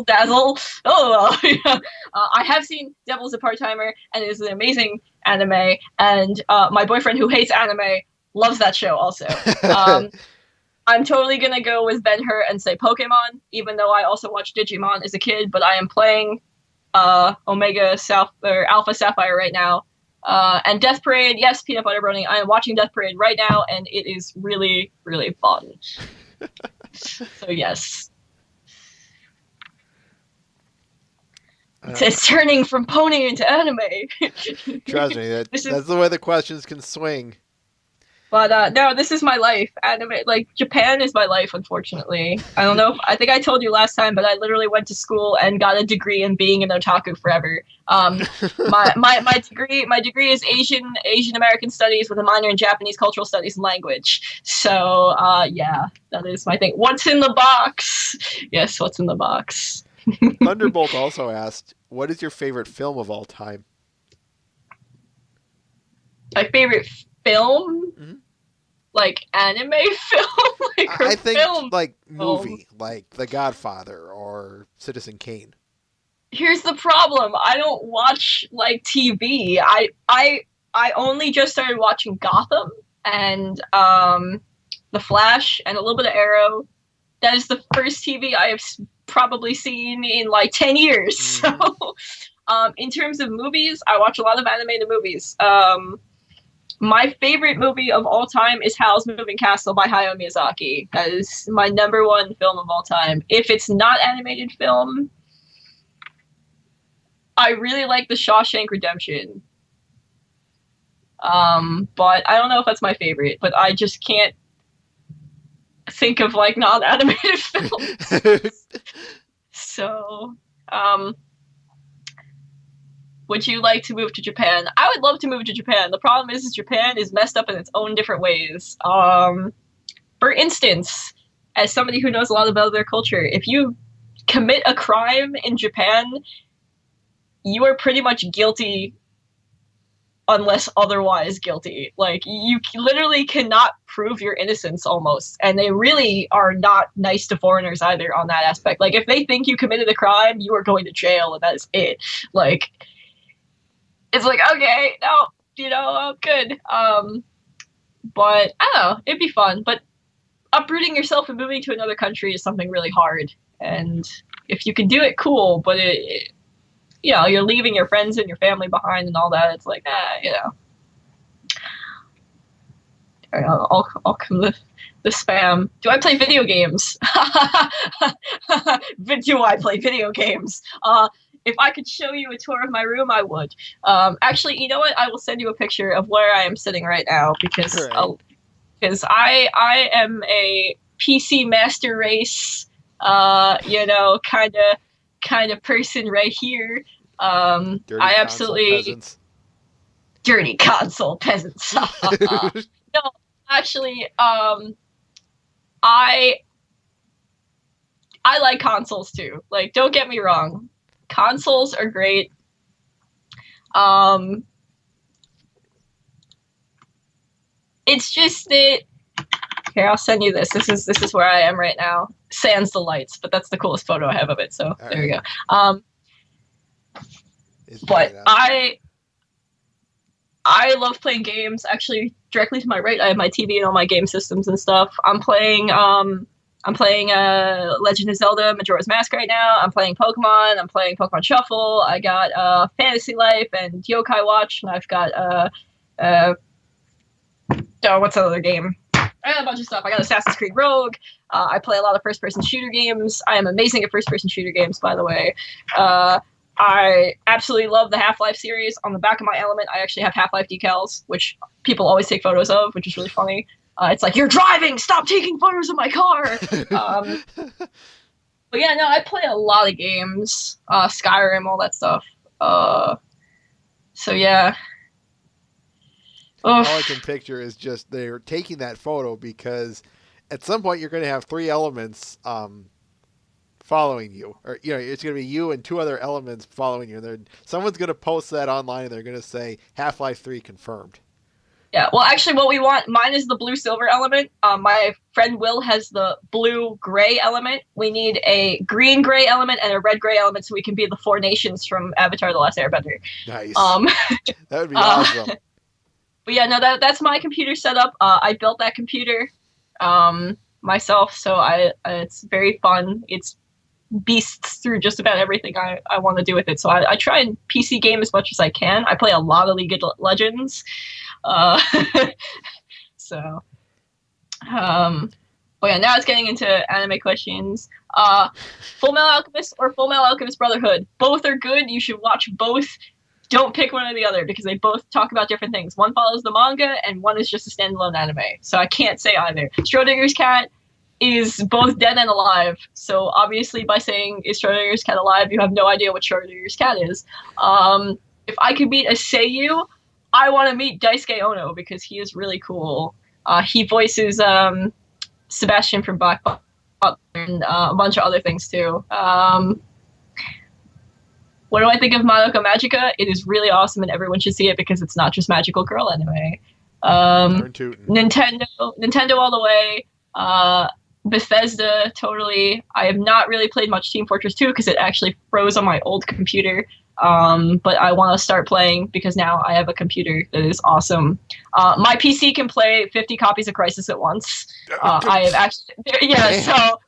Dazzle. Oh, yeah. I have seen Devil's a Part-Timer, and it is an amazing anime. And my boyfriend, who hates anime, loves that show also. I'm totally gonna go with Ben-Hur and say Pokemon, even though I also watched Digimon as a kid. But I am playing Alpha Sapphire right now. And Death Parade, yes, Peanut Butter Brownie. I am watching Death Parade right now, and it is really, really fun. So yes. It's turning from pony into anime. Trust me, that's the way the questions can swing. But no, this is my life. Anime, like Japan is my life. Unfortunately, I don't know. I think I told you last time, but I literally went to school and got a degree in being an otaku forever. My degree is Asian American Studies with a minor in Japanese Cultural Studies and Language. So yeah, that is my thing. What's in the box? Yes, what's in the box? Thunderbolt also asked, "What is your favorite film of all time?" My favorite film, Mhm. like anime film, like I think film. like movie, like The Godfather or Citizen Kane. Here's the problem. I don't watch like TV. I only just started watching Gotham and The Flash and a little bit of Arrow. That is the first TV I have probably seen in like 10 years. So in terms of movies, I watch a lot of animated movies. My favorite movie of all time is Howl's Moving Castle by Hayao Miyazaki. That is my number one film of all time. If it's not animated film, I really like The Shawshank Redemption. But I don't know if that's my favorite, but I just can't think of like non-animated films. So, would you like to move to Japan? I would love to move to Japan. The problem is Japan is messed up in its own different ways. For instance, as somebody who knows a lot about their culture, if you commit a crime in Japan, you are pretty much guilty unless otherwise guilty. Like, you literally cannot prove your innocence almost. And they really are not nice to foreigners either on that aspect. Like, if they think you committed a crime, you are going to jail and that is it. Like, it's like, okay, no, good. But I don't know, it'd be fun. But uprooting yourself and moving to another country is something really hard. And if you can do it, cool. But you're leaving your friends and your family behind and all that. It's like, I'll come the spam. Do I play video games? Do I play video games? If I could show you a tour of my room, I would. Actually, you know what? I will send you a picture of where I am sitting right now because I am a PC master race, kind of person right here. I absolutely dirty console peasants. No, actually, I like consoles too. Like, don't get me wrong. Consoles are great. It's just that here, I'll send you this. This is where I am right now. Sans the lights, but that's the coolest photo I have of it. So there you go. But I love playing games. Actually, directly to my right, I have my TV and all my game systems and stuff. I'm playing Legend of Zelda Majora's Mask right now. I'm playing Pokemon. I'm playing Pokemon Shuffle. I got Fantasy Life and Yokai Watch, and I've got what's that other game? I got a bunch of stuff. I got Assassin's Creed Rogue. I play a lot of first-person shooter games. I am amazing at first-person shooter games, by the way. I absolutely love the Half-Life series. On the back of my Element, I actually have Half-Life decals, which people always take photos of, which is really funny. It's like, you're driving! Stop taking photos of my car! But yeah, no, I play a lot of games. Skyrim, all that stuff. So yeah. All I can picture is just they're taking that photo because at some point you're going to have 3 elements following you. Or, it's going to be you and 2 other elements following you. And someone's going to post that online and they're going to say Half-Life 3 confirmed. Yeah, well, actually, what we want, mine is the blue-silver element. My friend Will has the blue-gray element. We need a green-gray element and a red-gray element so we can be the 4 nations from Avatar: The Last Airbender. Nice. That would be awesome. But yeah, no, that's my computer setup. I built that computer myself, so it's very fun. It's beasts through just about everything I want to do with it. So I try and PC game as much as I can. I play a lot of League of Legends. So, but yeah, now it's getting into anime questions. Full Metal Alchemist or Full Metal Alchemist Brotherhood. Both are good. You should watch both. don't pick one or the other because they both talk about different things. One follows the manga and one is just a standalone anime. So I can't say either. Schrodinger's cat is both dead and alive. So obviously by saying is Schrodinger's cat alive, you have no idea what Schrodinger's cat is. If I could meet a Seiyu, I want to meet Daisuke Ono because he is really cool. He voices Sebastian from Black Butler and a bunch of other things too. What do I think of Madoka Magica? It is really awesome and everyone should see it because it's not just magical girl anime. Nintendo all the way. Bethesda, totally. I have not really played much Team Fortress 2 because it actually froze on my old computer. But I want to start playing because now I have a computer that is awesome. My PC can play 50 copies of Crisis at once. I have actually, so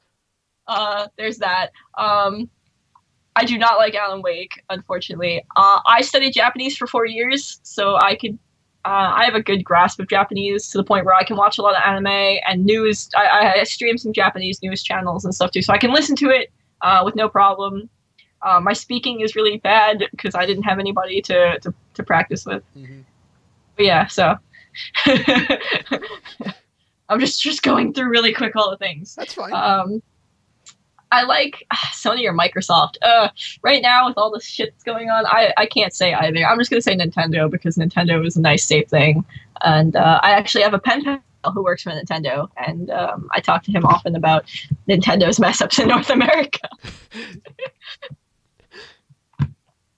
there's that. I do not like Alan Wake, unfortunately. I studied Japanese for 4 years, so I have a good grasp of Japanese to the point where I can watch a lot of anime and news. I stream some Japanese news channels and stuff too, so I can listen to it with no problem. My speaking is really bad because I didn't have anybody to practice with. Mm-hmm. But yeah, so I'm just going through really quick all the things. That's fine. I like Sony or Microsoft. Right now, with all the shit that's going on, I can't say either. I'm just going to say Nintendo because Nintendo is a nice, safe thing. And I actually have a pen pal who works for Nintendo, and I talk to him often about Nintendo's mess-ups in North America.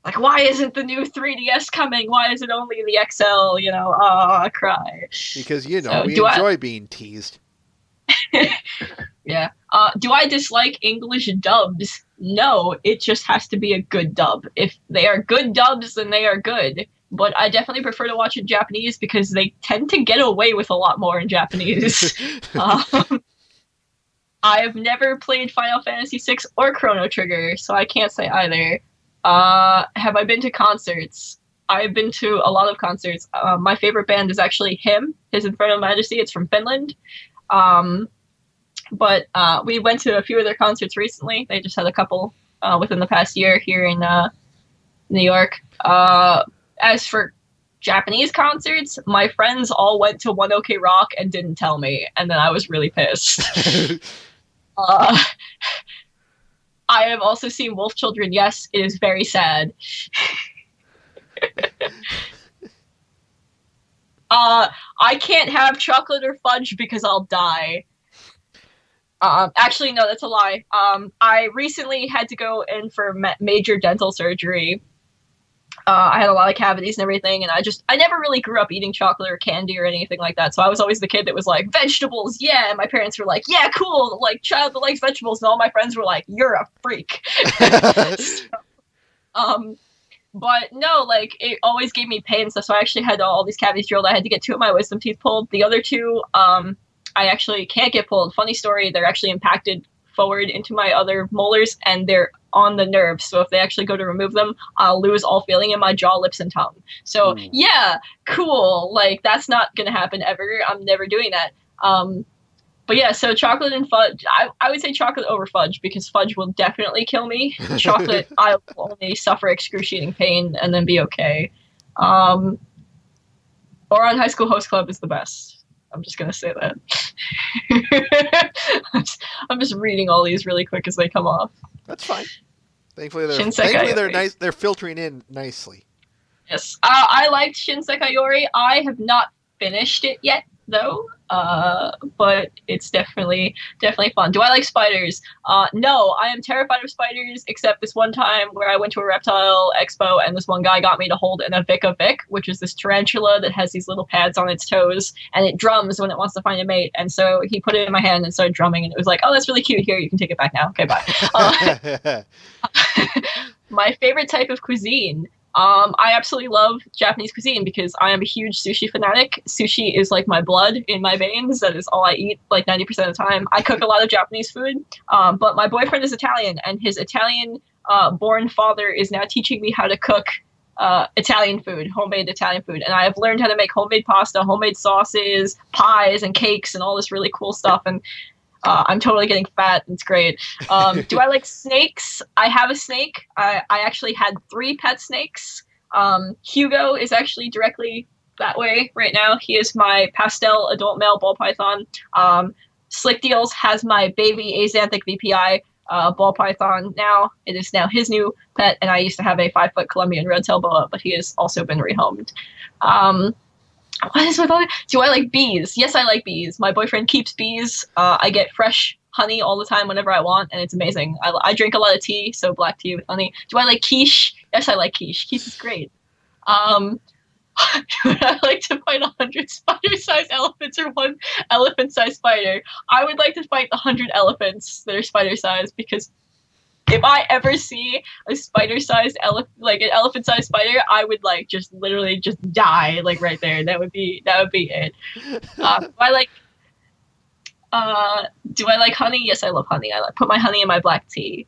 Like, why isn't the new 3DS coming? Why is it only the XL? I cry. Because, we enjoy being teased. Yeah. Do I dislike English dubs? No, it just has to be a good dub. If they are good dubs, then they are good. But I definitely prefer to watch in Japanese because they tend to get away with a lot more in Japanese. I have never played Final Fantasy VI or Chrono Trigger, so I can't say either. Have I been to concerts? I've been to a lot of concerts. My favorite band is actually His Infernal Majesty. It's from Finland. But we went to a few of their concerts recently. They just had a couple within the past year here in New York. As for Japanese concerts, my friends all went to One OK Rock and didn't tell me, and then I was really pissed. I have also seen Wolf Children. Yes, it is very sad. I can't have chocolate or fudge because I'll die. Actually, no, that's a lie. I recently had to go in for major dental surgery. I had a lot of cavities and everything, and I never really grew up eating chocolate or candy or anything like that, so I was always the kid that was like, vegetables, yeah, and my parents were like, yeah, cool, like, child that likes vegetables, and all my friends were like, you're a freak. But no, like, it always gave me pain and stuff, so I actually had all these cavities drilled. I had to get 2 of my wisdom teeth pulled. The other 2, I actually can't get pulled. Funny story, they're actually impacted forward into my other molars, and they're on the nerves, so if they actually go to remove them, I'll lose all feeling in my jaw, lips, and tongue. So yeah, cool, like, that's not gonna happen ever. I'm never doing that. But yeah, so chocolate and fudge, I would say chocolate over fudge, because fudge will definitely kill me. Chocolate, I will only suffer excruciating pain and then be okay. Or on High School Host Club is the best. I'm just gonna say that. I'm just reading all these really quick as they come off. That's fine. Thankfully they're nice. They're filtering in nicely. Yes, I liked Shinsekai Yori. I have not finished it yet, though. But it's definitely fun. Do I like spiders? No, I am terrified of spiders, except this one time where I went to a reptile expo and this one guy got me to hold an Avica Vic, which is this tarantula that has these little pads on its toes, and it drums when it wants to find a mate. And so he put it in my hand and started drumming, and it was like, oh, that's really cute. Here, you can take it back now. Okay, bye. My favorite type of cuisine. I absolutely love Japanese cuisine because I am a huge sushi fanatic. Sushi is like my blood in my veins. That is all I eat like 90% of the time. I cook a lot of Japanese food, but my boyfriend is Italian, and his Italian born father is now teaching me how to cook Italian food, homemade Italian food. And I have learned how to make homemade pasta, homemade sauces, pies, and cakes, and all this really cool stuff. And I'm totally getting fat. It's great. Do I like snakes? I have a snake. I actually had 3 pet snakes. Hugo is actually directly that way right now. He is my pastel adult male ball python. Slick Deals has my baby Azanthic VPI ball python now. It is now his new pet, and I used to have a 5-foot Colombian red-tailed boa, but he has also been rehomed. What is my boy? Do I like bees? Yes, I like bees. My boyfriend keeps bees. I get fresh honey all the time whenever I want, and it's amazing. I drink a lot of tea, so black tea with honey. Do I like quiche? Yes, I like quiche. Quiche is great. Would I like to fight 100 spider-sized elephants or one elephant-sized spider? I would like to fight the 100 elephants that are spider-sized, because if I ever see a spider-sized like an elephant-sized spider, I would like just literally just die like right there. That would be it. Do I like honey? Yes, I love honey. I put my honey in my black tea.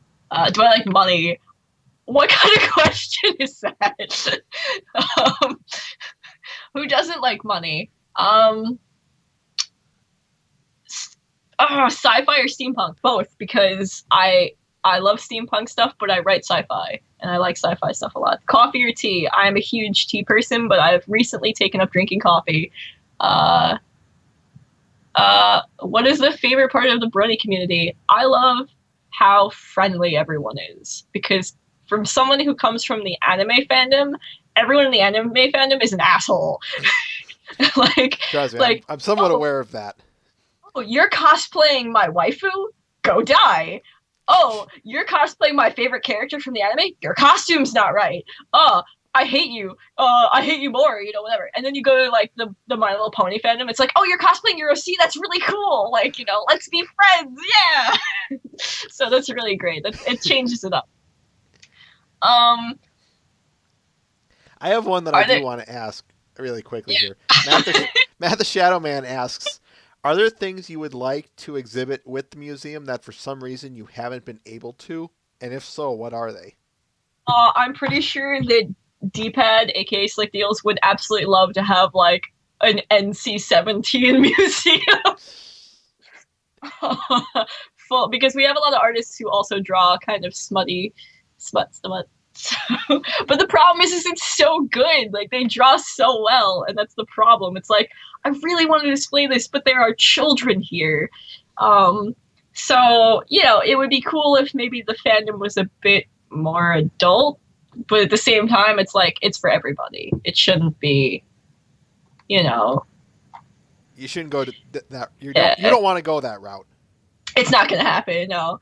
Do I like money? What kind of question is that? Who doesn't like money? Sci-fi or steampunk? Both, because I love steampunk stuff, but I write sci-fi, and I like sci-fi stuff a lot. Coffee or tea? I'm a huge tea person, but I've recently taken up drinking coffee. What is the favorite part of the Brony community? I love how friendly everyone is, because from someone who comes from the anime fandom, everyone in the anime fandom is an asshole. Trust me, I'm somewhat aware of that. Oh, you're cosplaying my waifu? Go die. Oh, you're cosplaying my favorite character from the anime? Your costume's not right. Oh, I hate you. I hate you more, whatever. And then you go to, like, the My Little Pony fandom. It's like, oh, you're cosplaying Euro C? That's really cool. Like, let's be friends. Yeah. So that's really great. It changes it up. I have one that I do want to ask really quickly here. Matt the Shadow Man asks, are there things you would like to exhibit with the museum that for some reason you haven't been able to? And if so, what are they? I'm pretty sure that D-Pad, aka Slick Deals, would absolutely love to have like an NC-17 museum. Because we have a lot of artists who also draw kind of smut. But the problem is it's so good. Like, they draw so well, and that's the problem. It's like, I really want to display this, but there are children here. So, it would be cool if maybe the fandom was a bit more adult, but at the same time, it's like, it's for everybody. It shouldn't be, You shouldn't go to that. You don't want to go that route. It's not going to happen, no.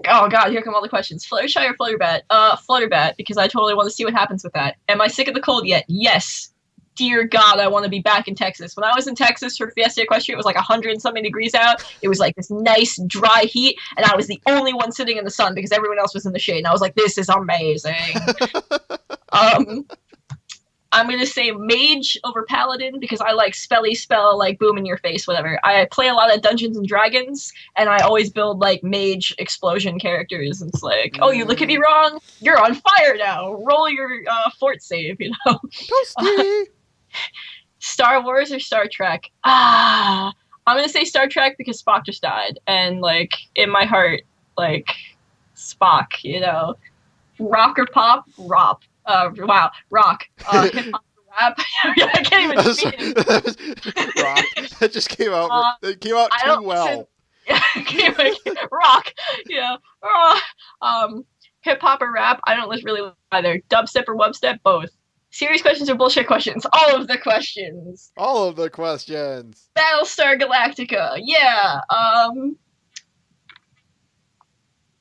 Oh god, here come all the questions. Fluttershy or Flutterbat? Flutterbat, because I totally want to see what happens with that. Am I sick of the cold yet? Yes. Dear God, I want to be back in Texas. When I was in Texas for Fiesta Equestria, it was like 100-something degrees out. It was like this nice, dry heat, and I was the only one sitting in the sun because everyone else was in the shade, and I was like, this is amazing. I'm going to say Mage over Paladin because I like spelly spell, like boom in your face, whatever. I play a lot of Dungeons and Dragons, and I always build like mage explosion characters. And it's like, oh, you look at me wrong? You're on fire now. Roll your fort save, Toasty! Star Wars or Star Trek? I'm going to say Star Trek because Spock just died. And like, in my heart, like, Spock, Rock or pop? Rock. Wow, rock. Hip-hop, rap. I can't even speak. Rock. That just came out. It came out too well. Rock. Yeah. Hip-hop or rap? I don't really like either. Dubstep or wubstep? Both. Serious questions or bullshit questions? All of the questions. All of the questions. Battlestar Galactica. Yeah.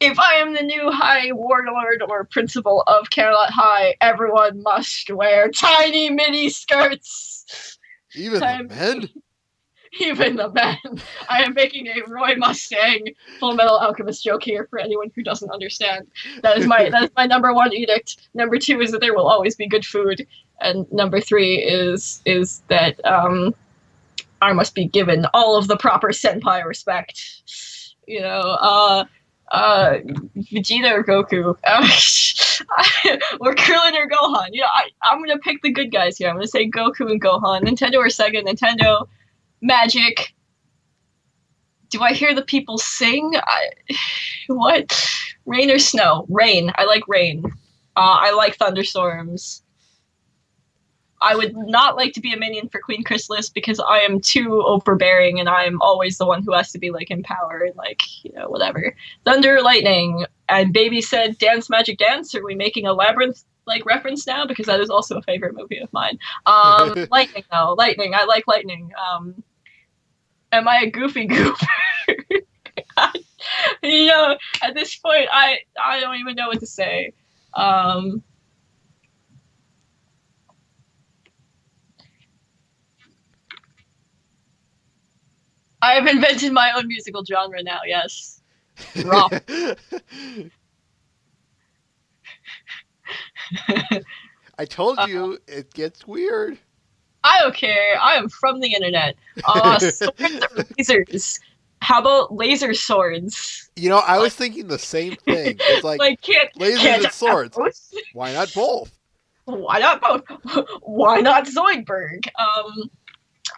If I am the new High Warlord or Principal of Camelot High, everyone must wear tiny mini skirts. Even the men? Even the men. I am making a Roy Mustang Full Metal Alchemist joke here for anyone who doesn't understand. That is my number one edict. Number two is that there will always be good food. And number three is that I must be given all of the proper senpai respect. Vegeta or Goku, or Krillin or Gohan. I'm gonna pick the good guys here. I'm gonna say Goku and Gohan. Nintendo or Sega? Nintendo. Magic. Do I hear the people sing? What? Rain or snow? Rain. I like rain. I like thunderstorms. I would not like to be a minion for Queen Chrysalis because I am too overbearing and I'm always the one who has to be like in power and like, whatever. Thunder, lightning, and Baby said Dance Magic Dance. Are we making a Labyrinth like reference now? Because that is also a favorite movie of mine. Lightning though. Lightning. I like lightning. Am I a goofy goof? At this point I don't even know what to say. I have invented my own musical genre now, yes. Rock. I told you it gets weird. I don't care. I am from the internet. Swords or lasers? How about laser swords? I was thinking the same thing. It's like lasers and swords. Why not both? Why not both? Why not Zoidberg?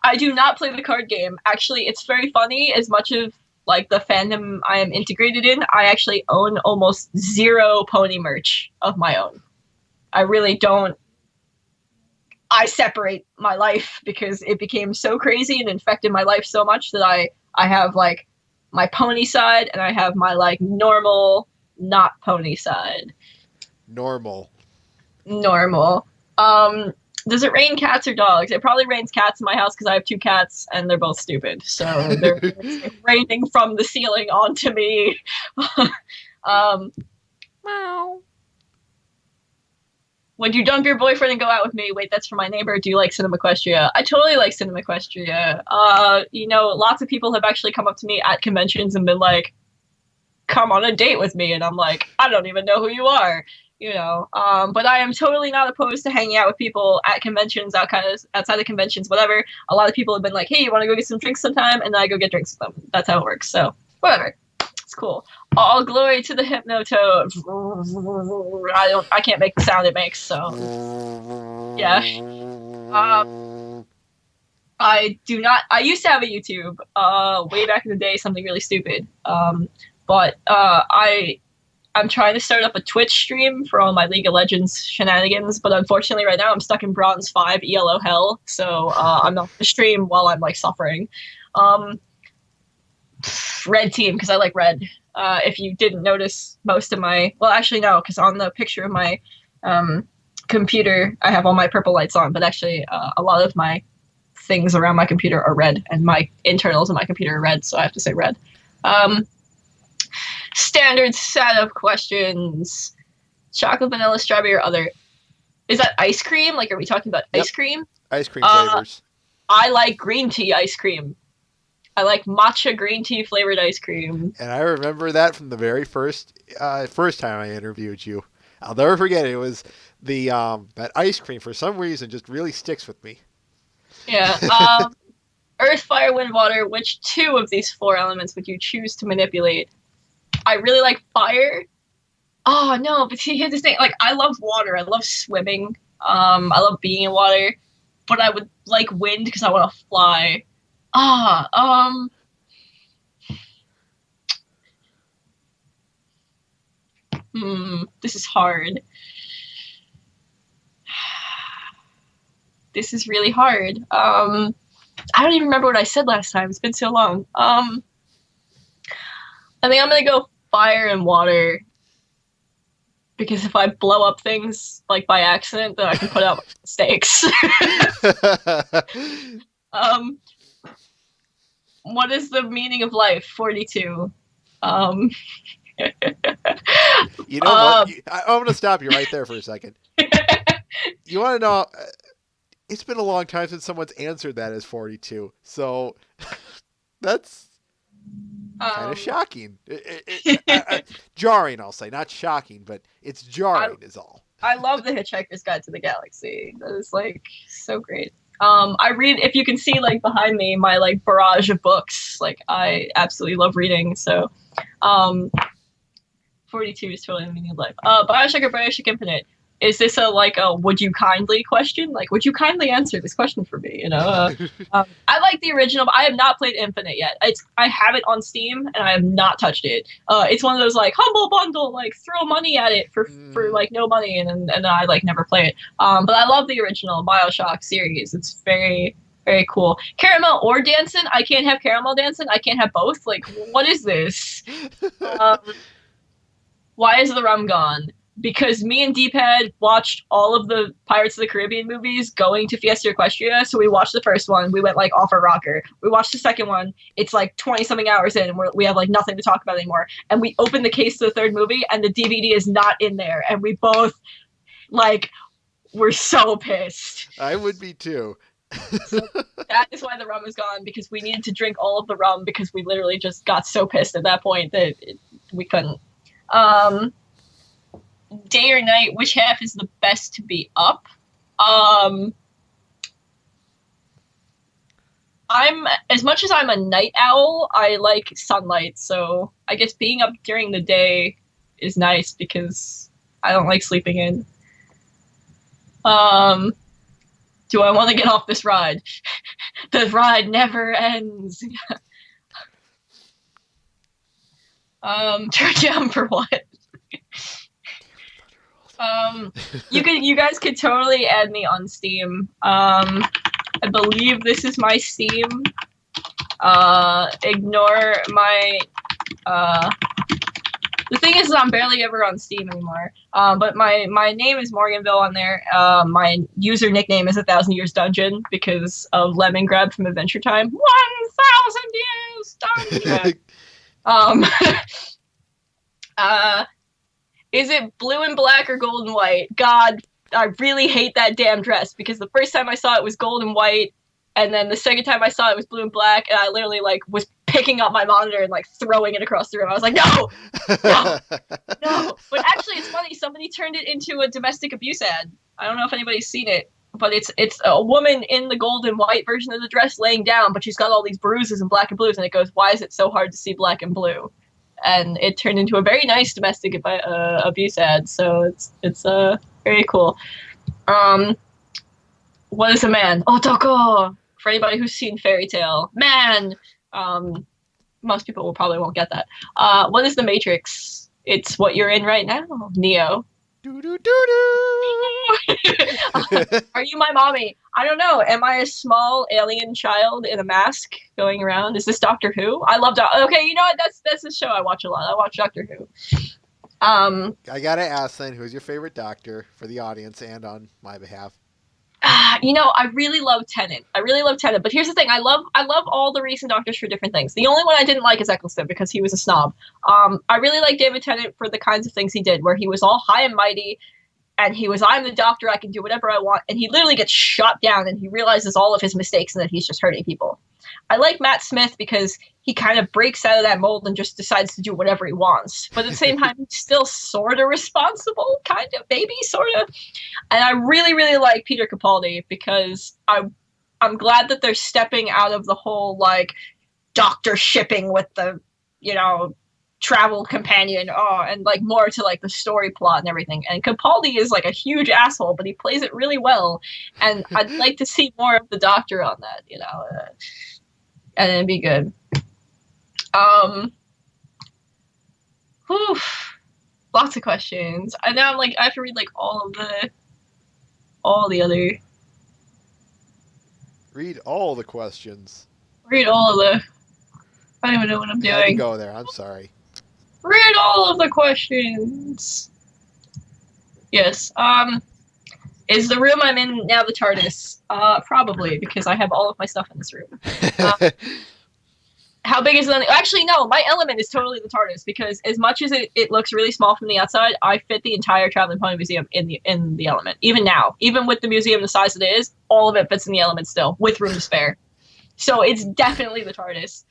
I do not play the card game. Actually, it's very funny. As much of like the fandom I am integrated in, I actually own almost zero pony merch of my own. I really don't. I separate my life because it became so crazy and infected my life so much that I have like my pony side and I have my like normal, not pony side. Normal. Does it rain cats or dogs? It probably rains cats in my house because I have 2 cats and they're both stupid. So they're raining from the ceiling onto me. Meow. Would you dump your boyfriend and go out with me? Wait, that's for my neighbor. Do you like Cinemaquestria? I totally like Cinemaquestria. Lots of people have actually come up to me at conventions and been like, come on a date with me. And I'm like, I don't even know who you are. But I am totally not opposed to hanging out with people at conventions, outside of conventions, whatever. A lot of people have been like, hey, you want to go get some drinks sometime? And then I go get drinks with them. That's how it works. So, whatever. It's cool. All glory to the Hypnotoad. I can't make the sound it makes, so. Yeah. I used to have a YouTube, way back in the day, something really stupid. But I'm trying to start up a Twitch stream for all my League of Legends shenanigans, but unfortunately right now I'm stuck in Bronze 5 ELO hell, so I'm not going to stream while I'm like suffering. Red team, because I like red. If you didn't notice most of my... Well, actually no, because on the picture of my computer I have all my purple lights on, but actually a lot of my things around my computer are red, and my internals of my computer are red, so I have to say red. Standard set of questions. Chocolate, vanilla, strawberry, or other. Is that ice cream? Like, are we talking about ice cream? Ice cream flavors. I like green tea ice cream. I like matcha green tea flavored ice cream. And I remember that from the very first time I interviewed you. I'll never forget it. It was the that ice cream for some reason just really sticks with me. Yeah. Earth, fire, wind, water. Which 2 of these 4 elements would you choose to manipulate? I really like fire. Oh no, but see, here's the thing. Like, I love water. I love swimming. I love being in water. But I would like wind because I want to fly. This is hard. This is really hard. I don't even remember what I said last time. It's been so long. I think I'm gonna go fire and water. Because if I blow up things, like, by accident, then I can put out my mistakes. What is the meaning of life? 42. You know what? I'm going to stop you right there for a second. You want to know... It's been a long time since someone's answered that as 42. So, that's... kind of shocking. Jarring, I'll say. Not shocking, but it's jarring is all. I love The Hitchhiker's Guide to the Galaxy. That is, like, so great. I read, if you can see, like, behind me, my, like, barrage of books. Like, I absolutely love reading, so... 42 is totally the meaning of life. Bioshock or Bioshock Infinite? is this a would you kindly question? Like, would you kindly answer this question for me? I like the original, but I have not played Infinite yet. I have it on Steam and I have not touched it. It's one of those like humble bundle, like throw money at it for like no money, and I like never play it. But I love the original BioShock series. It's very, very cool. Caramel or Dancing? I can't have Caramel Dancing. I can't have both. Like, what is this? Why is the rum gone? Because me and D-Pad watched all of the Pirates of the Caribbean movies going to Fiesta Equestria. So we watched the first one. We went like off our rocker. We watched the second one. It's like 20 something hours in and we have like nothing to talk about anymore. And we opened the case to the third movie and the DVD is not in there. And we both like were so pissed. I would be too. So that is why the rum is gone, because we needed to drink all of the rum because we literally just got so pissed at that point that we couldn't. Day or night, which half is the best to be up? I'm as much as I'm a night owl, I like sunlight, so I guess being up during the day is nice because I don't like sleeping in. Do I want to get off this ride? The ride never ends. Turn down for what? You guys could totally add me on Steam. I believe this is my Steam. Ignore my the thing is I'm barely ever on Steam anymore. But my name is Morganville on there. My user nickname is 1,000 Years Dungeon because of Lemon Grab from Adventure Time. 1,000 Years Dungeon. Is it blue and black or gold and white? God, I really hate that damn dress because the first time I saw it was gold and white, and then the second time I saw it was blue and black, and I literally like was picking up my monitor and like throwing it across the room. I was like, no, no, no. But actually, it's funny. Somebody turned it into a domestic abuse ad. I don't know if anybody's seen it, but it's a woman in the gold and white version of the dress laying down, but she's got all these bruises and black and blues, and it goes, "Why is it so hard to see black and blue?" And it turned into a very nice domestic abuse ad, so it's very cool. What is a man? Otoko! For anybody who's seen Fairy Tail. Man! Most people probably won't get that. What is the Matrix? It's what you're in right now, Neo. Are you my mommy? I don't know. Am I a small alien child in a mask going around? Is this Doctor Who? I love Okay, you know what? That's a show I watch a lot. I watch Doctor Who. I gotta ask then, who's your favorite Doctor for the audience and on my behalf? I really love Tennant. But here's the thing: I love all the recent Doctors for different things. The only one I didn't like is Eccleston because he was a snob. I really like David Tennant for the kinds of things he did, where he was all high and mighty, and he was, I'm the Doctor, I can do whatever I want, and he literally gets shot down, and he realizes all of his mistakes and that he's just hurting people. I like Matt Smith because he kind of breaks out of that mold and just decides to do whatever he wants. But at the same time, he's still sort of responsible, kind of, maybe, sort of. And I really, really like Peter Capaldi because I'm glad that they're stepping out of the whole, like, doctor shipping with the, travel companion, and, like, more to, like, the story plot and everything. And Capaldi is, like, a huge asshole, but he plays it really well. And I'd like to see more of the Doctor on that, and it'd be good. Lots of questions. And now I'm like, I have to read like all the other. Read all the questions. Read all of the. I don't even know what I'm I had to doing. go there. I'm sorry. Read all of the questions. Yes. Is the room I'm in now the TARDIS? Probably, because I have all of my stuff in this room. How big is it? Actually, no. My element is totally the TARDIS because as much as it looks really small from the outside, I fit the entire Traveling Pony Museum in the element. Even now, even with the museum the size it is, all of it fits in the element still, with room to spare. So it's definitely the TARDIS.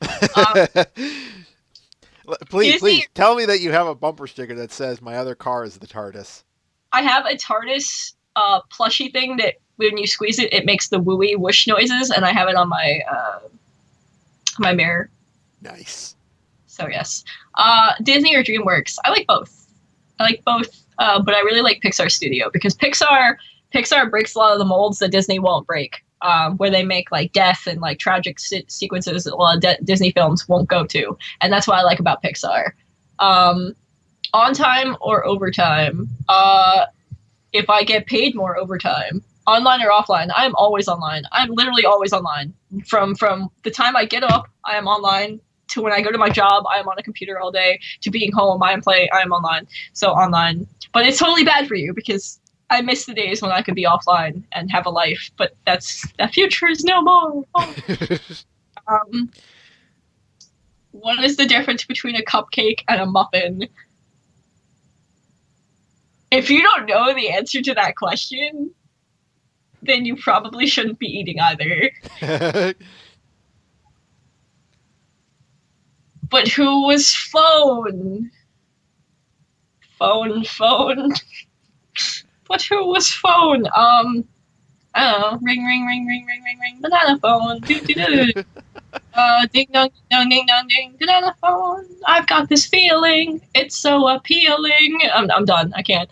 Please tell me that you have a bumper sticker that says "My other car is the TARDIS." I have a TARDIS plushie thing that when you squeeze it, it makes the wooey whoosh noises, and I have it on my my mirror. Nice. So yes. Disney or DreamWorks? I like both. but I really like Pixar Studio because Pixar breaks a lot of the molds that Disney won't break. Where they make like death and like tragic sequences a lot of Disney films won't go to, and that's what I like about Pixar. On time or overtime. If I get paid more overtime, online or offline, I'm always online. I'm literally always online. From the time I get up, I am online, to when I go to my job, I am on a computer all day, to being home, I am online. So online. But it's totally bad for you because I miss the days when I could be offline and have a life, but that future is no more. Oh. What is the difference between a cupcake and a muffin? If you don't know the answer to that question, then you probably shouldn't be eating either. But who was phone? Phone. But who was phone? I don't know. Ring, ring, ring, ring, ring, ring, ring. Banana phone. Ding dong, ding dong, ding dong, ding. Banana phone. I've got this feeling. It's so appealing. I'm done. I can't.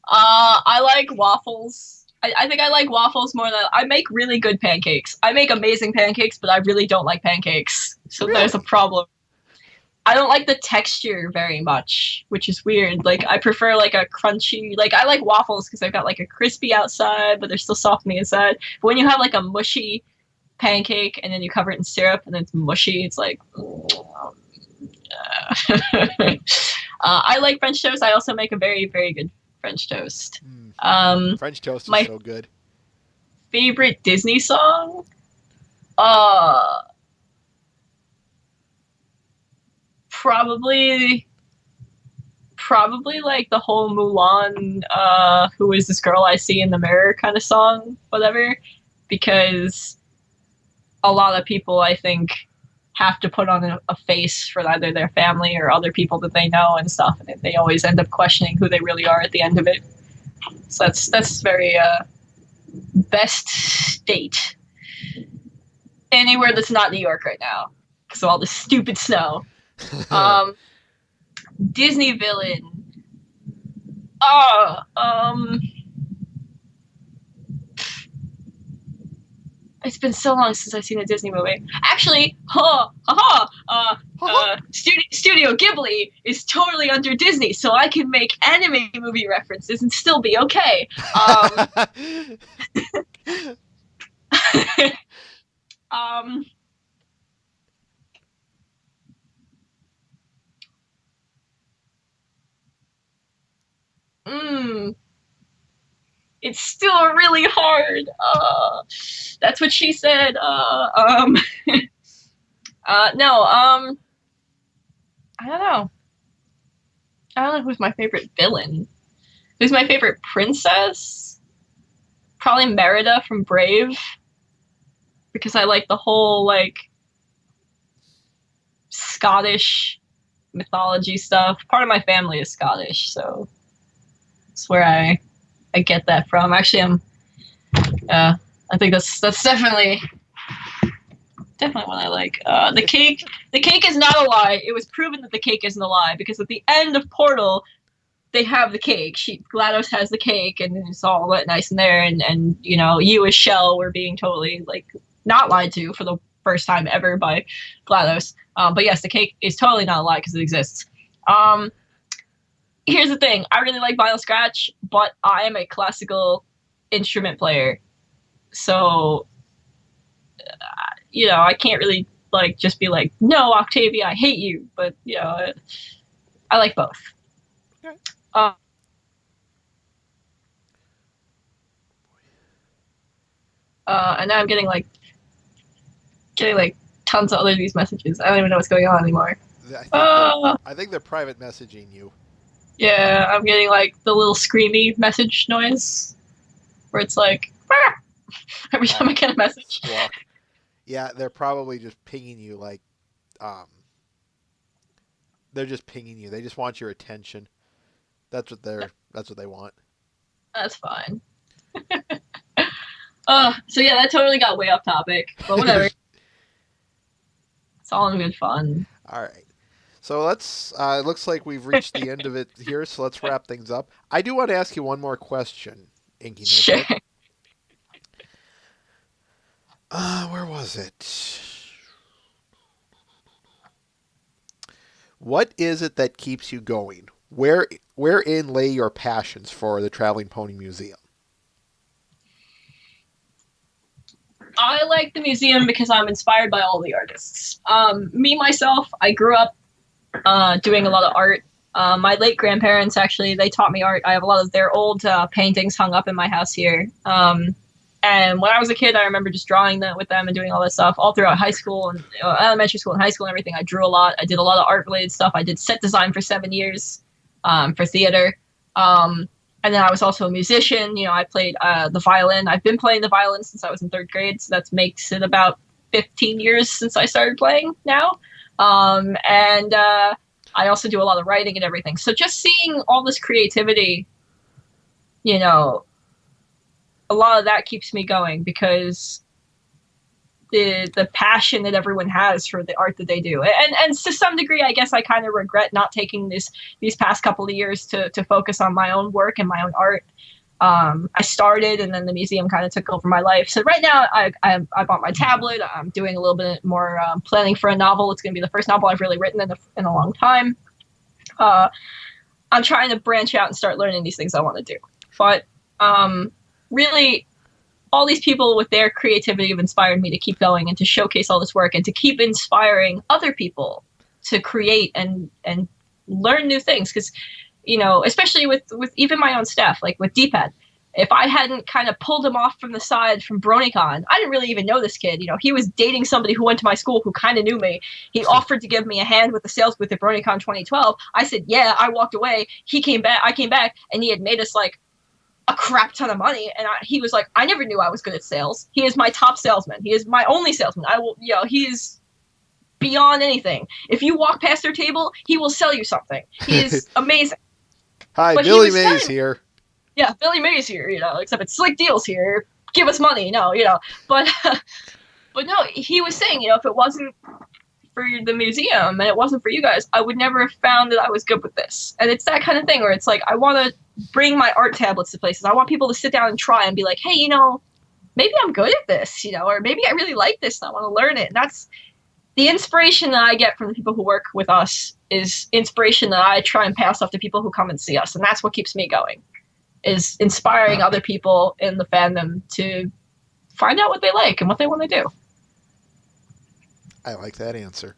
I like waffles. I think I like waffles more than I make really good pancakes. I make amazing pancakes, but I really don't like pancakes. So There's a problem. I don't like the texture very much, which is weird. Like, I prefer like a crunchy, like I like waffles because they've got like a crispy outside, but they're still soft on the inside. But when you have like a mushy pancake and then you cover it in syrup and it's mushy, it's like, I like French toast. I also make a very, very good French toast. French toast is so good. Favorite Disney song? Probably like the whole Mulan, who is this girl I see in the mirror kind of song, whatever, because a lot of people, I think, have to put on a face for either their family or other people that they know and stuff, and they always end up questioning who they really are at the end of it. So that's very best state. Anywhere that's not New York right now, because of all the stupid snow. Disney villain. It's been so long since I've seen a Disney movie. Actually, Studio Ghibli is totally under Disney, so I can make anime movie references and still be okay. It's still really hard. That's what she said. No, I don't know. I don't know who's my favorite villain. Who's my favorite princess? Probably Merida from Brave. Because I like the whole, like, Scottish mythology stuff. Part of my family is Scottish, so that's where I get that from. Actually, I think that's definitely what I like. The cake is not a lie. It was proven that the cake isn't a lie because at the end of Portal, they have the cake. GLaDOS has the cake, and it's all nice in there. And you know, you as Shell were being totally like not lied to for the first time ever by GLaDOS. But yes, the cake is totally not a lie because it exists. Here's the thing. I really like Vinyl Scratch, but I am a classical instrument player. So, you know, I can't really like just be like, no, Octavia, I hate you. But, you know, I like both. Okay. And now I'm getting like tons of other these messages. I don't even know what's going on anymore. I think they're private messaging you. Yeah, I'm getting like the little screamy message noise where it's like every time I get a message. Squawk. Yeah, they're probably just pinging you like they're just pinging you. They just want your attention. That's what they want. That's fine. So yeah, that totally got way off topic, but whatever. It's all in good fun. All right. So let's. It looks like we've reached the end of it here. So let's wrap things up. I do want to ask you one more question, Inky Sure. Notebook. Where was it? What is it that keeps you going? Wherein lay your passions for the Traveling Pony Museum? I like the museum because I'm inspired by all the artists. Me, myself, I grew up doing a lot of art. My late grandparents, actually, they taught me art. I have a lot of their old paintings hung up in my house here. And when I was a kid, I remember just drawing that with them and doing all this stuff all throughout high school and elementary school and high school and everything. I drew a lot. I did a lot of art-related stuff. I did set design for 7 years for theater. And then I was also a musician. You know, I played the violin. I've been playing the violin since I was in 3rd grade, so that makes it about 15 years since I started playing now. And I also do a lot of writing and everything. So just seeing all this creativity, you know, a lot of that keeps me going because the passion that everyone has for the art that they do. And to some degree, I guess I kind of regret not taking these past couple of years to focus on my own work and my own art. I started and then the museum kind of took over my life. So right now I bought my tablet. I'm doing a little bit more planning for a novel. It's going to be the first novel I've really written in a long time. I'm trying to branch out and start learning these things I want to do. But really, all these people with their creativity have inspired me to keep going and to showcase all this work and to keep inspiring other people to create and learn new things. Because, you know, especially with even my own staff, like with D-Pad, if I hadn't kind of pulled him off from the side from BronyCon, I didn't really even know this kid. You know, he was dating somebody who went to my school who kind of knew me. He offered to give me a hand with the sales booth at BronyCon 2012. I said, yeah, I walked away. He came back. I came back and he had made us like a crap ton of money. And he was like, I never knew I was good at sales. He is my top salesman. He is my only salesman. He is beyond anything. If you walk past their table, he will sell you something. He is amazing. Hi, But Billy Mays here. Yeah, Billy Mays here, you know, except it's Slick Deals here. Give us money, no, you know. But no, he was saying, you know, if it wasn't for the museum and it wasn't for you guys, I would never have found that I was good with this. And it's that kind of thing where it's like, I want to bring my art tablets to places. I want people to sit down and try and be like, hey, you know, maybe I'm good at this, you know, or maybe I really like this and I want to learn it. And that's the inspiration that I get from the people who work with us is inspiration that I try and pass off to people who come and see us. And that's what keeps me going, is inspiring other people in the fandom to find out what they like and what they want to do. I like that answer.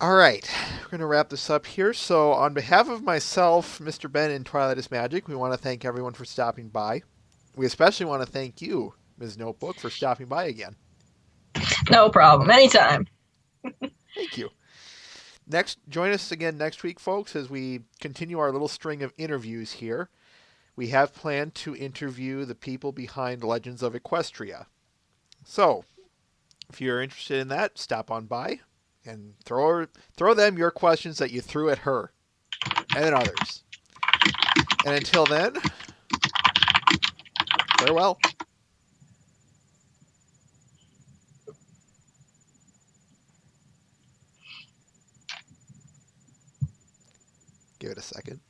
All right, we're going to wrap this up here. So on behalf of myself, Mr. Ben, and Twilight is Magic, we want to thank everyone for stopping by. We especially want to thank you, Ms. Notebook, for stopping by again. No problem. Anytime. Thank you. Join us again next week, folks, as we continue our little string of interviews here. We have planned to interview the people behind Legends of Equestria. So, if you're interested in that, stop on by and throw them your questions that you threw at her and others. And until then, farewell. Give it a second.